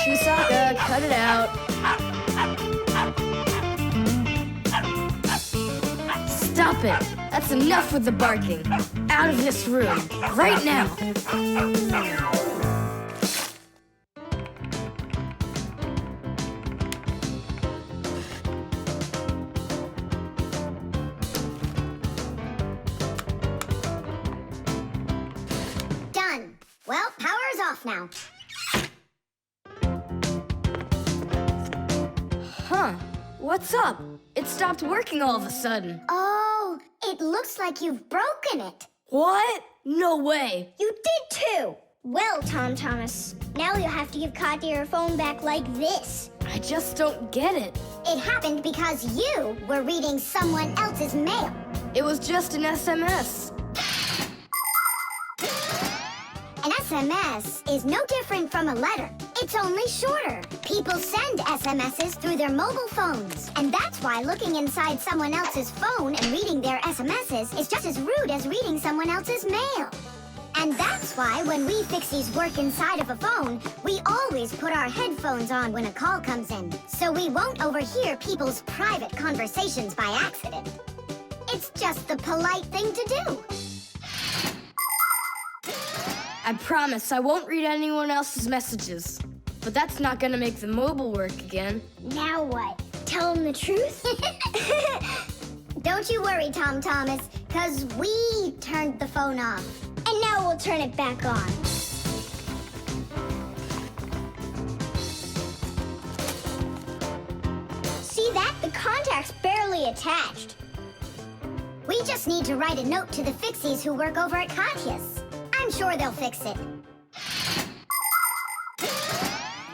Chisaka, cut it out. Stop it. That's enough with the barking. Out of this room. Right now. Done. Well, power's off now. Huh. What's up? It stopped working all of a sudden. Oh, it looks like you've broken it. What? No way. You did too. Well, Tom Thomas, now you'll have to give Katya her phone back like this. I just don't get it. It happened because you were reading someone else's mail. It was just an SMS. An SMS is no different from a letter. It's only shorter. People send SMSs through their mobile phones. And that's why looking inside someone else's phone and reading their SMSs is just as rude as reading someone else's mail. And that's why when we Fixies work inside of a phone, we always put our headphones on when a call comes in, so we won't overhear people's private conversations by accident. It's just the polite thing to do. I promise I won't read anyone else's messages. But that's not gonna make the mobile work again. Now what? Tell him the truth? Don't you worry, Tom Thomas, because we turned the phone off. And now we'll turn it back on. See that? The contact's barely attached. We just need to write a note to the Fixies who work over at Katya's. I'm sure they'll fix it.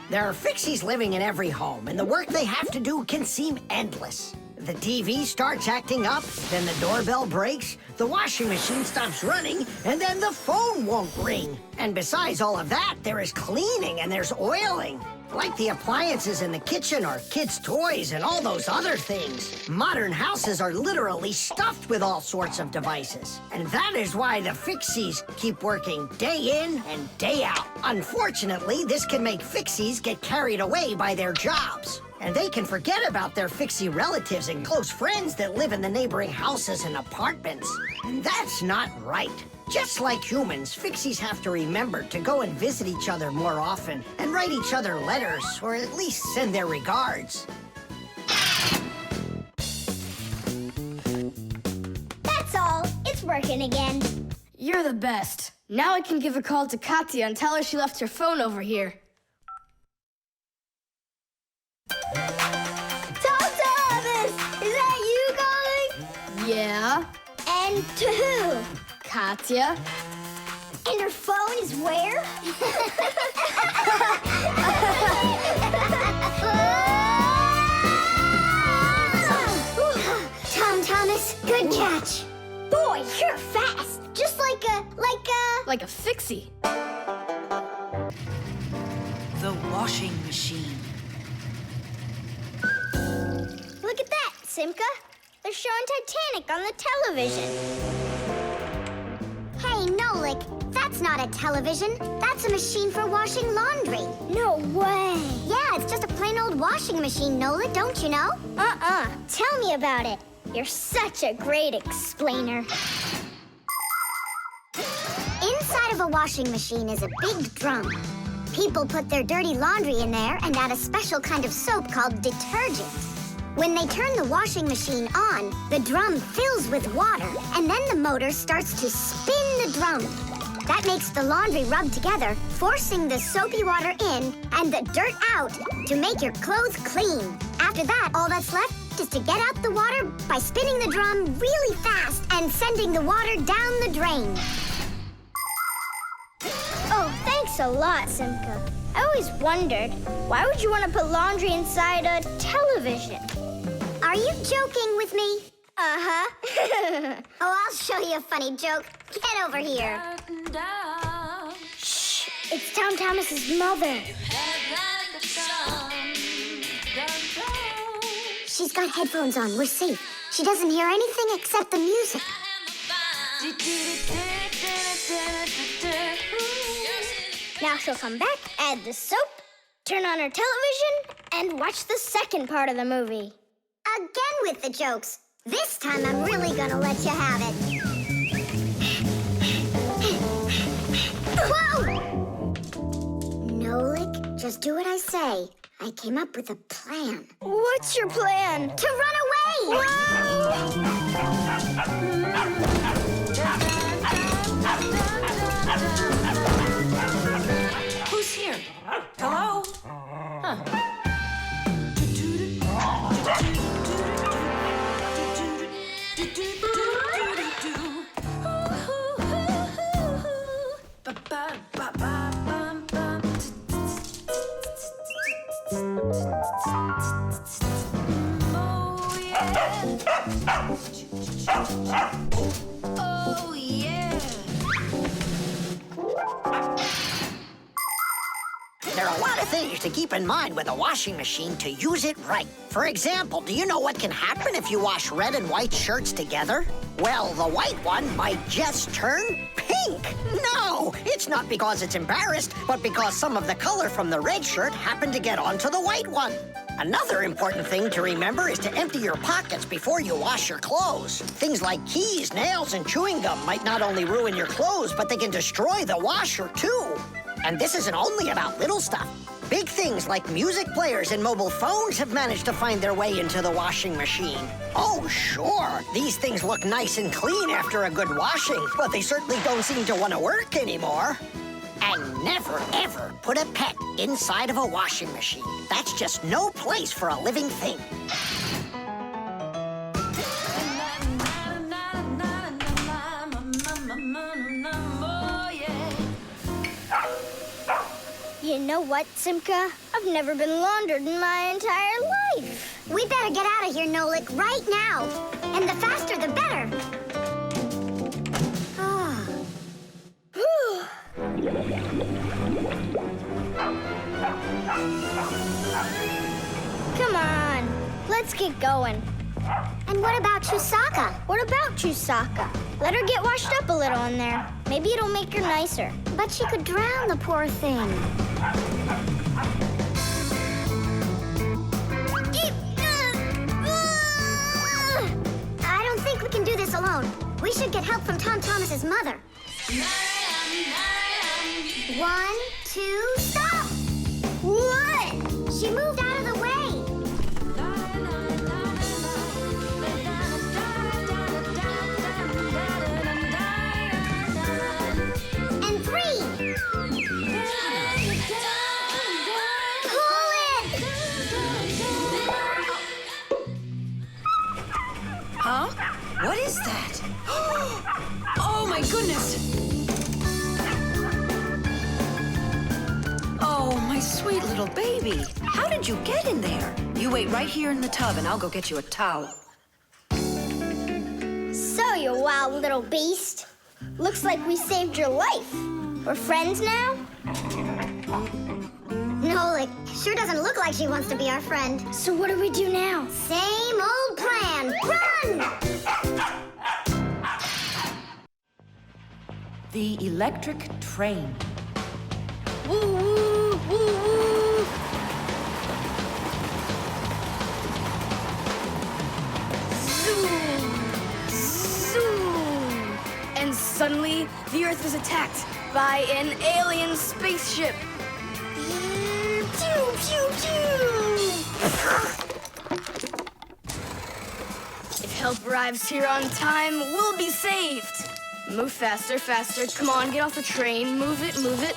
There are Fixies living in every home, and the work they have to do can seem endless. The TV starts acting up, then the doorbell breaks, the washing machine stops running, and then the phone won't ring. And besides all of that, there is cleaning and there's oiling. Like the appliances in the kitchen or kids' toys and all those other things. Modern houses are literally stuffed with all sorts of devices. And that is why the Fixies keep working day in and day out. Unfortunately, this can make Fixies get carried away by their jobs. And they can forget about their Fixie relatives and close friends that live in the neighboring houses and apartments. And that's not right. Just like humans, Fixies have to remember to go and visit each other more often and write each other letters, or at least send their regards. That's all. It's working again. You're the best. Now I can give a call to Katya and tell her she left her phone over here. Tom Thomas! Is that you calling? Yeah? And to who? Katya? And her phone is where? Tom Thomas, good catch. Boy, you're fast. Just like a... Like a Fixie. The washing machine. Look at that, Simka. They're showing Titanic on the television. Hey, Nolik, that's not a television. That's a machine for washing laundry. No way. Yeah, it's just a plain old washing machine, Nolik, don't you know? Tell me about it. You're such a great explainer. Inside of a washing machine is a big drum. People put their dirty laundry in there and add a special kind of soap called detergent. When they turn the washing machine on, the drum fills with water, and then the motor starts to spin the drum. That makes the laundry rub together, forcing the soapy water in and the dirt out to make your clothes clean. After that, all that's left is to get out the water by spinning the drum really fast and sending the water down the drain. Oh, thanks a lot, Simka. I always wondered, why would you want to put laundry inside a television? Are you joking with me? Uh-huh. Oh, I'll show you a funny joke. Get over here. Shh, it's Tom Thomas's mother. She's got headphones on. We're safe. She doesn't hear anything except the music. Now she'll come back, add the soap, turn on her television, and watch the second part of the movie. Again with the jokes. This time I'm really gonna let you have it. Whoa! Nolik, just do what I say. I came up with a plan. What's your plan? To run away! Who's here? Hello? Oh, yeah. There are a lot of things to keep in mind with a washing machine to use it right. For example, do you know what can happen if you wash red and white shirts together? Well, the white one might just turn pink. No, it's not because it's embarrassed, but because some of the color from the red shirt happened to get onto the white one. Another important thing to remember is to empty your pockets before you wash your clothes. Things like keys, nails, and chewing gum might not only ruin your clothes, but they can destroy the washer, too. And this isn't only about little stuff. Big things like music players and mobile phones have managed to find their way into the washing machine. Oh, sure, these things look nice and clean after a good washing, but they certainly don't seem to want to work anymore. And never, ever put a pet inside of a washing machine. That's just no place for a living thing. You know what, Simka? I've never been laundered in my entire life. We better get out of here, Nolik, right now. And the faster, the better. Come on, let's get going. And what about Chusaka? What about Chusaka? Let her get washed up a little in there. Maybe it'll make her nicer. But she could drown the poor thing. I don't think we can do this alone. We should get help from Tom Thomas's mother. 1, 2, stop! What? She moved out of the way. And 3. Pull it! Huh? What is that? Oh my goodness! Oh, my sweet little baby. How did you get in there? You wait right here in the tub and I'll go get you a towel. So, you wild little beast. Looks like we saved your life. We're friends now? Nolik, sure doesn't look like she wants to be our friend. So what do we do now? Same old plan. Run! The electric train. Woo, woo, woo, woo. Zoom, zoom. And suddenly, the Earth was attacked by an alien spaceship. Pew, pew, pew. If help arrives here on time, we'll be saved. Move faster, faster. Come on, get off the train. Move it, move it.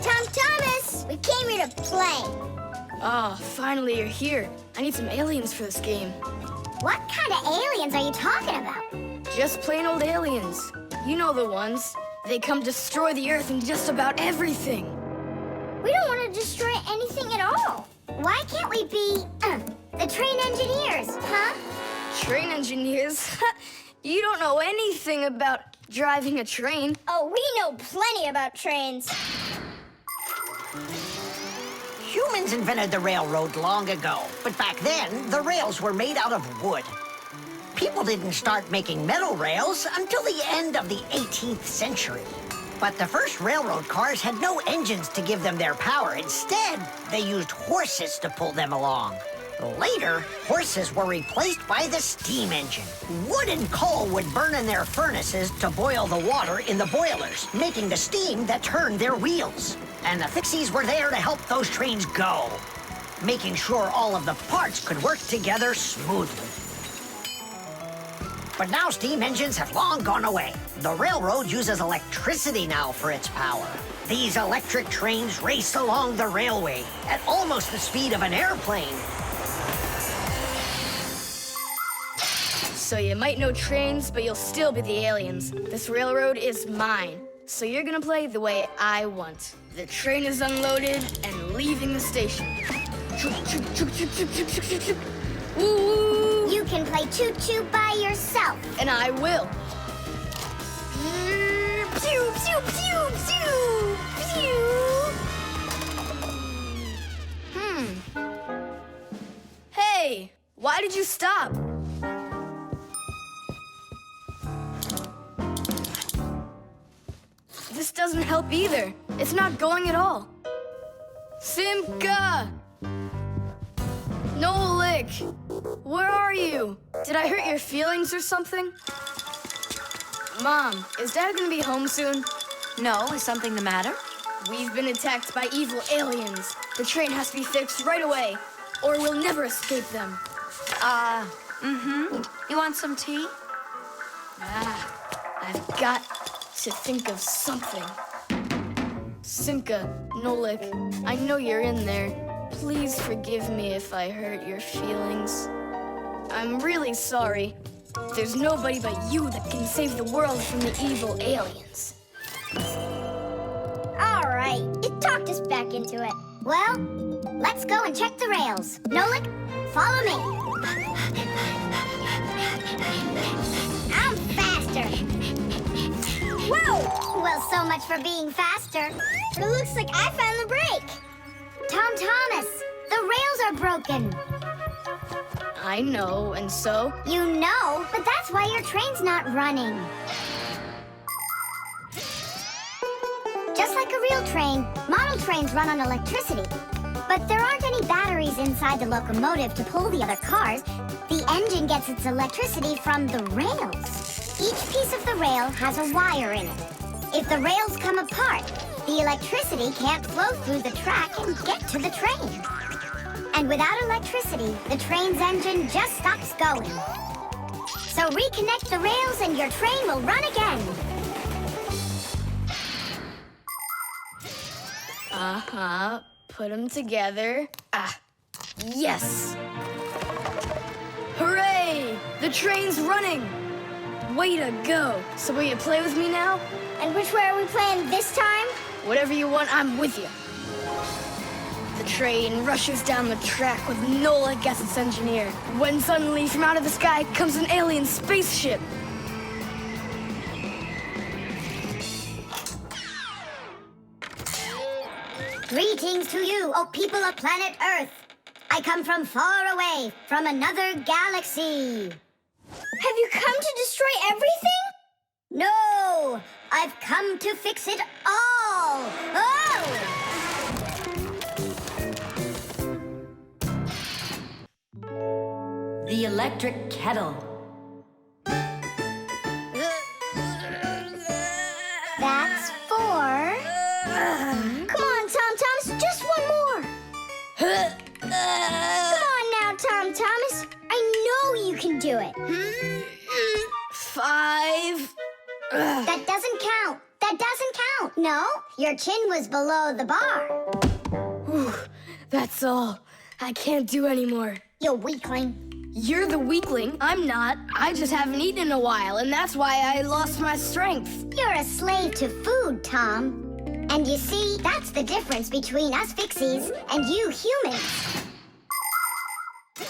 Tom Thomas, we came here to play. Oh, finally you're here. I need some aliens for this game. What kind of aliens are you talking about? Just plain old aliens. You know the ones. They come destroy the Earth and just about everything. We don't want to destroy anything at all. Why can't we be, the train engineers, huh? Train engineers? You don't know anything about driving a train. Oh, we know plenty about trains. Humans invented the railroad long ago, but back then, the rails were made out of wood. People didn't start making metal rails until the end of the 18th century. But the first railroad cars had no engines to give them their power. Instead, they used horses to pull them along. Later, horses were replaced by the steam engine. Wood and coal would burn in their furnaces to boil the water in the boilers, making the steam that turned their wheels. And the Fixies were there to help those trains go, making sure all of the parts could work together smoothly. But now steam engines have long gone away. The railroad uses electricity now for its power. These electric trains race along the railway at almost the speed of an airplane. So you might know trains, but you'll still be the aliens. This railroad is mine. So you're gonna play the way I want. The train is unloaded and leaving the station. Woo! You can play choo-choo by yourself. And I will. Pew, pew, pew, pew, pew. Hey, why did you stop? This doesn't help either. It's not going at all. Simka! Nolik! Where are you? Did I hurt your feelings or something? Mom, is Dad gonna be home soon? No, is something the matter? We've been attacked by evil aliens. The train has to be fixed right away, or we'll never escape them. You want some tea? I've got to think of something. Simka, Nolik, I know you're in there. Please forgive me if I hurt your feelings. I'm really sorry. There's nobody but you that can save the world from the evil aliens. All right, you talked us back into it. Well, let's go and check the rails. Nolik, follow me. I'm faster. Whoa! Well, so much for being faster. It looks like I found the brake. Tom Thomas, the rails are broken. I know, and so? You know, but that's why your train's not running. Just like a real train, model trains run on electricity. But there aren't any batteries inside the locomotive to pull the other cars. The engine gets its electricity from the rails. Each piece of the rail has a wire in it. If the rails come apart, the electricity can't flow through the track and get to the train. And without electricity, the train's engine just stops going. So reconnect the rails and your train will run again. Put them together. Yes! Hooray! The train's running! Way to go! So will you play with me now? And which way are we playing this time? Whatever you want, I'm with you. The train rushes down the track with Nolik as its engineer, when suddenly from out of the sky comes an alien spaceship. Greetings to you, O people of planet Earth. I come from far away, from another galaxy. Have you come to destroy everything? No, I've come to fix it all. Oh! The Electric Kettle. That's 4. Come on, Tom Thomas, just one more. Come on now, Tom Thomas. I know you can do it. 5. That doesn't count. That doesn't count. No, your chin was below the bar. Whew, that's all. I can't do anymore. You weakling. You're the weakling. I'm not. I just haven't eaten in a while, and that's why I lost my strength. You're a slave to food, Tom. And you see, that's the difference between us Fixies and you humans.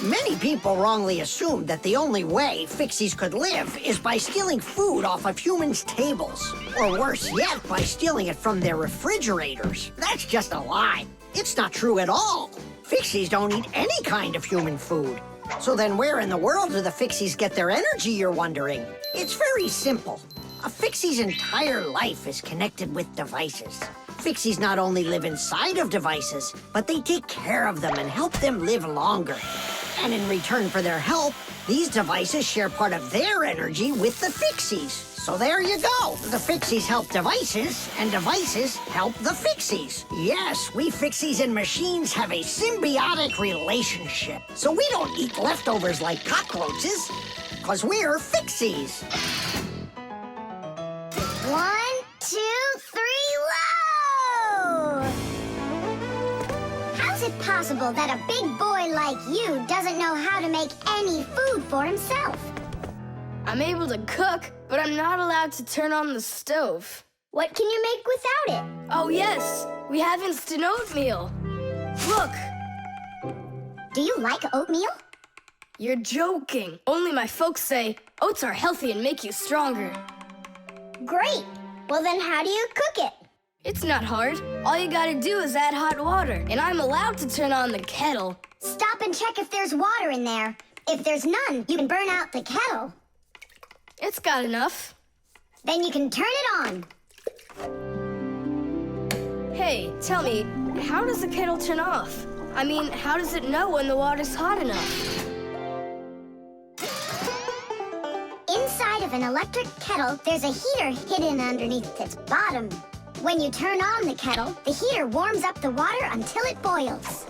Many people wrongly assume that the only way Fixies could live is by stealing food off of humans' tables. Or worse yet, by stealing it from their refrigerators. That's just a lie. It's not true at all. Fixies don't eat any kind of human food. So then where in the world do the Fixies get their energy, you're wondering? It's very simple. A Fixie's entire life is connected with devices. Fixies not only live inside of devices, but they take care of them and help them live longer. And in return for their help, these devices share part of their energy with the Fixies. So there you go. The Fixies help devices, and devices help the Fixies. Yes, we Fixies and machines have a symbiotic relationship. So we don't eat leftovers like cockroaches, because we're Fixies. 1, 2, 3, low! How's it possible that a big boy like you doesn't know how to make any food for himself? I'm able to cook, but I'm not allowed to turn on the stove. What can you make without it? Oh, yes. We have instant oatmeal. Look. Do you like oatmeal? You're joking. Only my folks say oats are healthy and make you stronger. Great. Well, then how do you cook it? It's not hard. All you gotta do is add hot water, and I'm allowed to turn on the kettle. Stop and check if there's water in there. If there's none, you can burn out the kettle. It's got enough. Then you can turn it on. Hey, tell me, how does the kettle turn off? I mean, how does it know when the water's hot enough? Inside of an electric kettle, there's a heater hidden underneath its bottom. When you turn on the kettle, the heater warms up the water until it boils.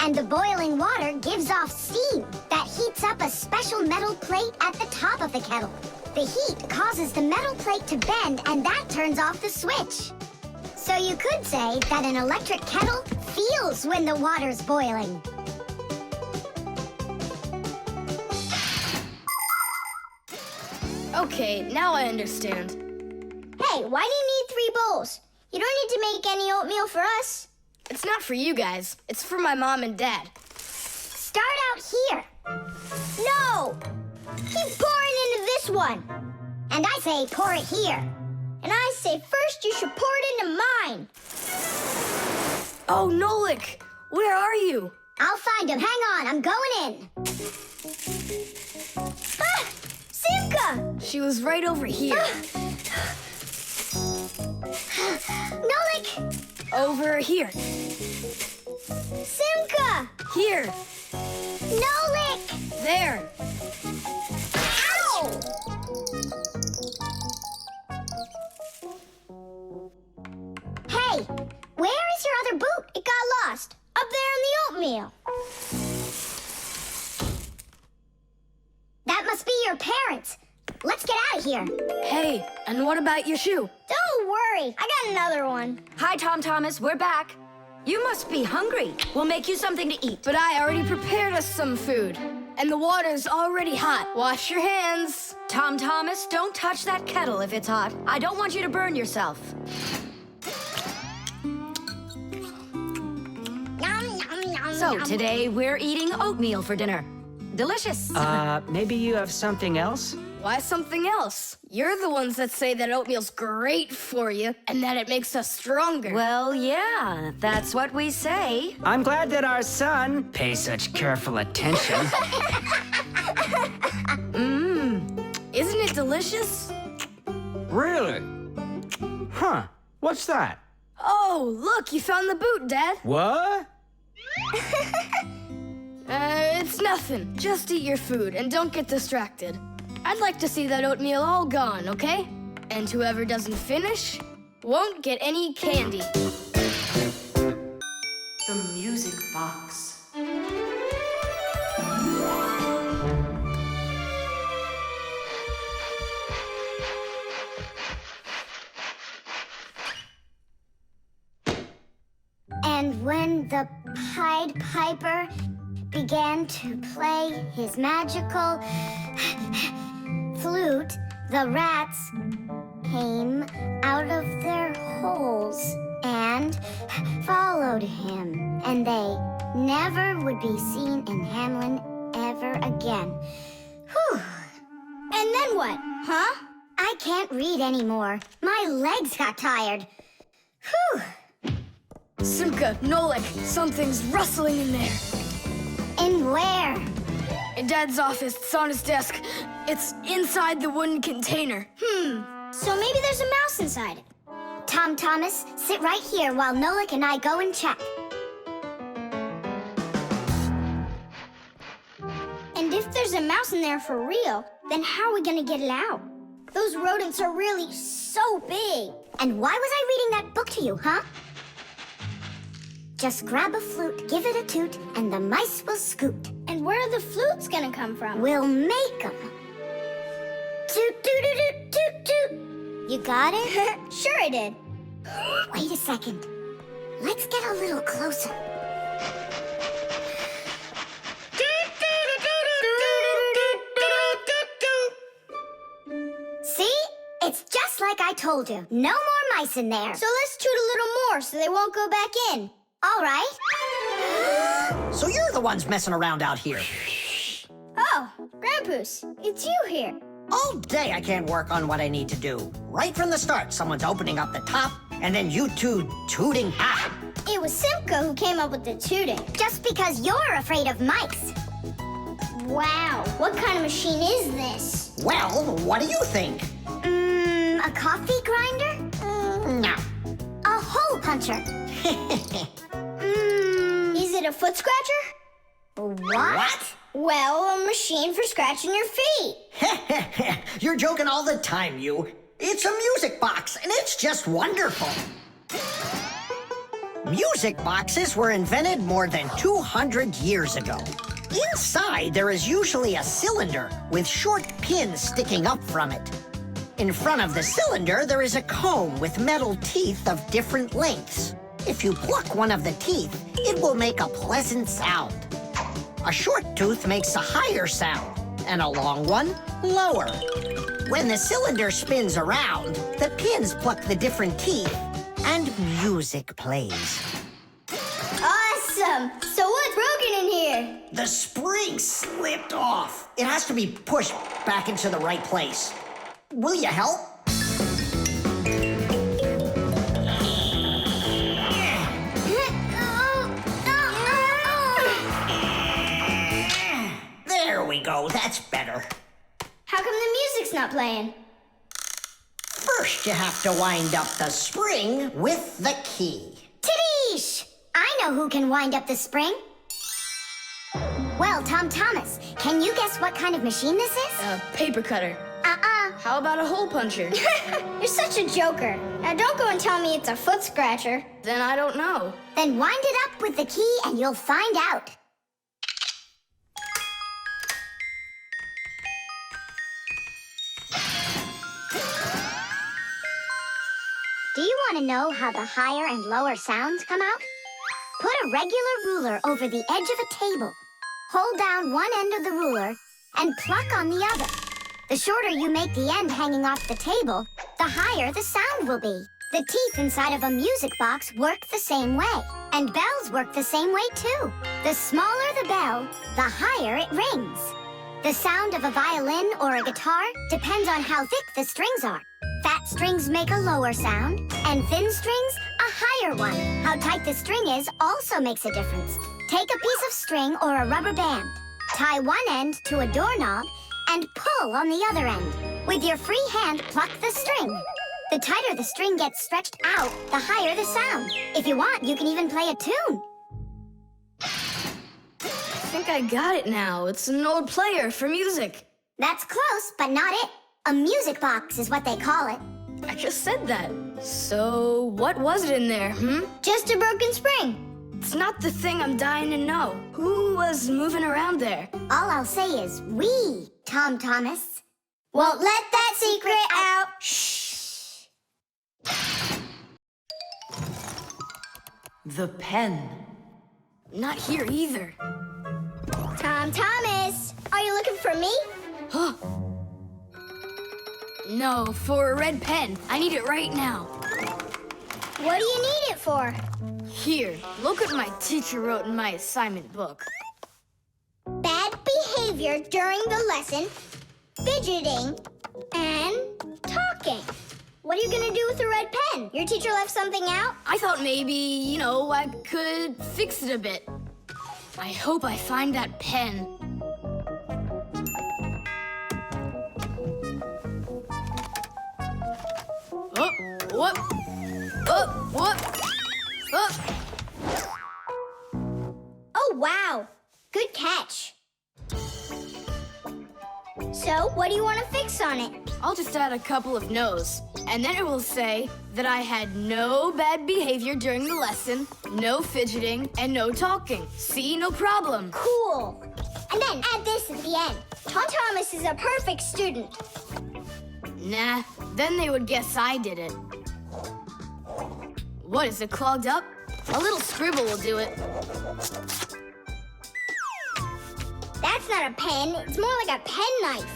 And the boiling water gives off steam that heats up a special metal plate at the top of the kettle. The heat causes the metal plate to bend, and that turns off the switch. So you could say that an electric kettle feels when the water's boiling. Okay, now I understand. Hey, why do you need 3 bowls? You don't need to make any oatmeal for us. It's not for you guys. It's for my mom and dad. Start out here. No! Keep pouring into this one. And I say pour it here. And I say first you should pour it into mine. Oh, Nolik! Where are you? I'll find him. Hang on, I'm going in. Ah! Simka! She was right over here. Nolik! Over here. Simka! Here. Nolik! There. Ow! Hey, where is your other boot? It got lost. Up there in the oatmeal. That must be your parents. Let's get out of here. Hey, and what about your shoe? Don't worry. I got another one. Hi, Tom Thomas, we're back. You must be hungry. We'll make you something to eat. But I already prepared us some food. And the water's already hot. Wash your hands. Tom Thomas, don't touch that kettle if it's hot. I don't want you to burn yourself. So today we're eating oatmeal for dinner. Delicious. Maybe you have something else? Why something else? You're the ones that say that oatmeal's great for you and that it makes us stronger. Well, yeah, that's what we say. I'm glad that our son pays such careful attention. Isn't it delicious? Really? Huh. What's that? Oh, look, you found the boot, Dad. What? It's nothing. Just eat your food and don't get distracted. I'd like to see that oatmeal all gone, okay? And whoever doesn't finish won't get any candy. The music box. And when the Pied Piper began to play his magical flute, the rats came out of their holes and followed him. And they never would be seen in Hamlin ever again. Whew. And then what? Huh? I can't read anymore. My legs got tired. Whew. Simka, Nolik, something's rustling in there. And where? In Dad's office, it's on his desk. It's inside the wooden container. So maybe there's a mouse inside it. Tom Thomas, sit right here while Nolik and I go and check. And if there's a mouse in there for real, then how are we gonna get it out? Those rodents are really so big. And why was I reading that book to you, huh? Just grab a flute, give it a toot, and the mice will scoot. And where are the flutes gonna come from? We'll make 'em. Toot, toot, toot, toot, toot, toot. You got it? Sure I did. Wait a second. Let's get a little closer. See? It's just like I told you. No more mice in there. So let's toot a little more so they won't go back in. All right. So you're the ones messing around out here. Oh, Grandpoos, it's you here. All day I can't work on what I need to do. Right from the start, someone's opening up the top, and then you two tooting. Ah! It was Simka who came up with the tooting. Just because you're afraid of mice. Wow, what kind of machine is this? Well, what do you think? A coffee grinder? No. A hole puncher. Is it a foot scratcher? What? Well, a machine for scratching your feet. You're joking all the time, you. It's a music box, and it's just wonderful. Music boxes were invented more than 200 years ago. Inside, there is usually a cylinder with short pins sticking up from it. In front of the cylinder, there is a comb with metal teeth of different lengths. If you pluck one of the teeth, it will make a pleasant sound. A short tooth makes a higher sound, and a long one, lower. When the cylinder spins around, the pins pluck the different teeth, and music plays. Awesome! So what's broken in here? The spring slipped off. It has to be pushed back into the right place. Will you help? There we go. That's better. How come the music's not playing? First, you have to wind up the spring with the key. Tidish! I know who can wind up the spring. Well, Tom Thomas, can you guess what kind of machine this is? A paper cutter. How about a hole puncher? You're such a joker. Now don't go and tell me it's a foot scratcher. Then I don't know. Then wind it up with the key and you'll find out. Do you want to know how the higher and lower sounds come out? Put a regular ruler over the edge of a table. Hold down one end of the ruler and pluck on the other. The shorter you make the end hanging off the table, the higher the sound will be. The teeth inside of a music box work the same way, and bells work the same way too. The smaller the bell, the higher it rings. The sound of a violin or a guitar depends on how thick the strings are. Fat strings make a lower sound, and thin strings a higher one. How tight the string is also makes a difference. Take a piece of string or a rubber band. Tie one end to a doorknob and pull on the other end. With your free hand, pluck the string. The tighter the string gets stretched out, the higher the sound. If you want, you can even play a tune. I think I got it now. It's an old player for music. That's close, but not it. A music box is what they call it. I just said that. So, what was it in there, Just a broken spring. It's not the thing I'm dying to know. Who was moving around there? All I'll say is we, Tom Thomas. Won't let that secret out. Shh. The pen. Not here either. Tom Thomas, are you looking for me? Huh? No, for a red pen. I need it right now. What do you need it for? Here, look what my teacher wrote in my assignment book. Bad behavior during the lesson, fidgeting, and talking. What are you gonna do with a red pen? Your teacher left something out? I thought maybe, I could fix it a bit. I hope I find that pen. Oh, whoop. Oh, whoop. Oh. Oh, wow. Good catch. So, what do you want to fix on it? I'll just add a couple of no's, and then it will say that I had no bad behavior during the lesson, no fidgeting, and no talking. See, no problem. Cool. And then add this at the end. Tom Thomas is a perfect student. Nah, then they would guess I did it. What, is it clogged up? A little scribble will do it. That's not a pen. It's more like a penknife.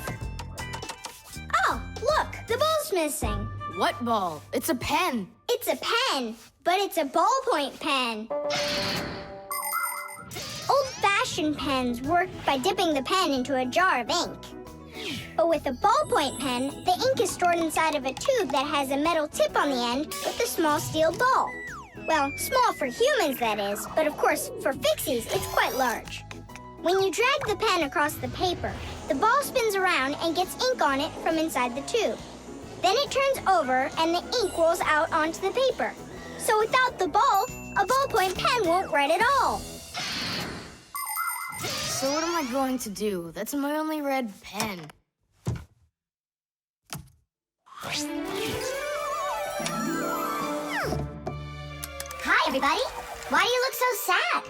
Oh, look, the ball's missing. What ball? It's a pen. It's a pen, but it's a ballpoint pen. Old-fashioned pens work by dipping the pen into a jar of ink. But with a ballpoint pen, the ink is stored inside of a tube that has a metal tip on the end with a small steel ball. Well, small for humans, that is, but of course, for Fixies, it's quite large. When you drag the pen across the paper, the ball spins around and gets ink on it from inside the tube. Then it turns over and the ink rolls out onto the paper. So without the ball, a ballpoint pen won't write at all. So what am I going to do? That's my only red pen. Hi, everybody. Why do you look so sad?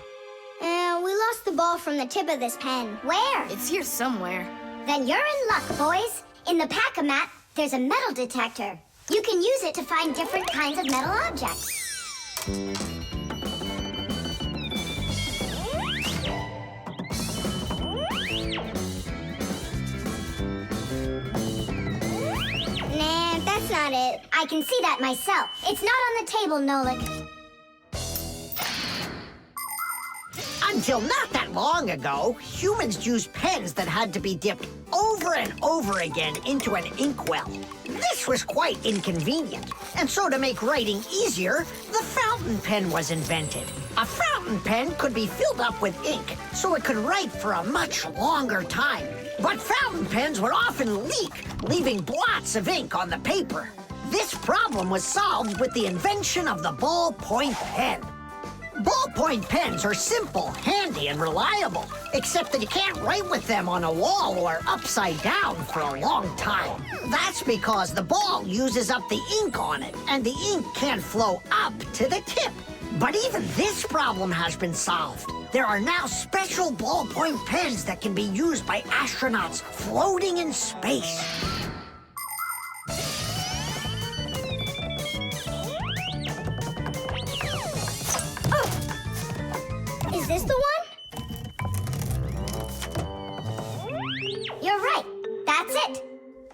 We lost the ball from the tip of this pen. Where? It's here somewhere. Then you're in luck, boys. In the pack-a-mat, there's a metal detector. You can use it to find different kinds of metal objects. Nah, that's not it. I can see that myself. It's not on the table, Nolik. Until not that long ago, humans used pens that had to be dipped over and over again into an inkwell. This was quite inconvenient, and so to make writing easier, the fountain pen was invented. A fountain pen could be filled up with ink, so it could write for a much longer time. But fountain pens would often leak, leaving blots of ink on the paper. This problem was solved with the invention of the ballpoint pen. Ballpoint pens are simple, handy, and reliable, except that you can't write with them on a wall or upside down for a long time. That's because the ball uses up the ink on it, and the ink can't flow up to the tip. But even this problem has been solved. There are now special ballpoint pens that can be used by astronauts floating in space. Is this the one? You're right. That's it.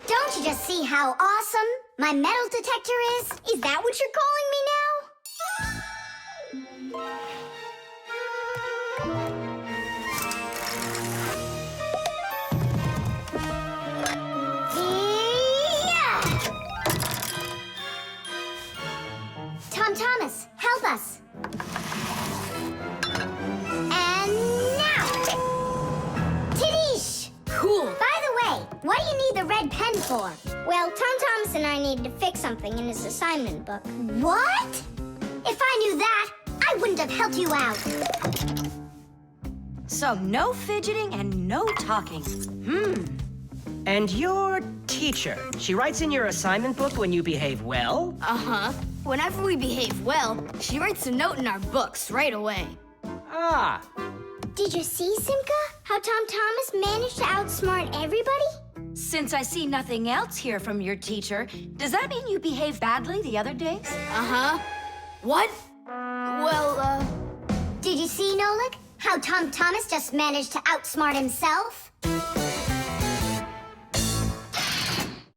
Don't you just see how awesome my metal detector is? Is that what you're calling me now? Yeah! Tom Thomas, help us. And now! Tidish! Cool. By the way, what do you need the red pen for? Well, Tom Thomas and I needed to fix something in his assignment book. What? If I knew that, I wouldn't have helped you out. So no fidgeting and no talking. And your teacher, she writes in your assignment book when you behave well? Uh-huh. Whenever we behave well, she writes a note in our books right away. Ah, Did you see, Simka? How Tom Thomas managed to outsmart everybody? Since I see nothing else here from your teacher, does that mean you behaved badly the other days? Uh-huh. What? Well, Did you see, Nolik? How Tom Thomas just managed to outsmart himself?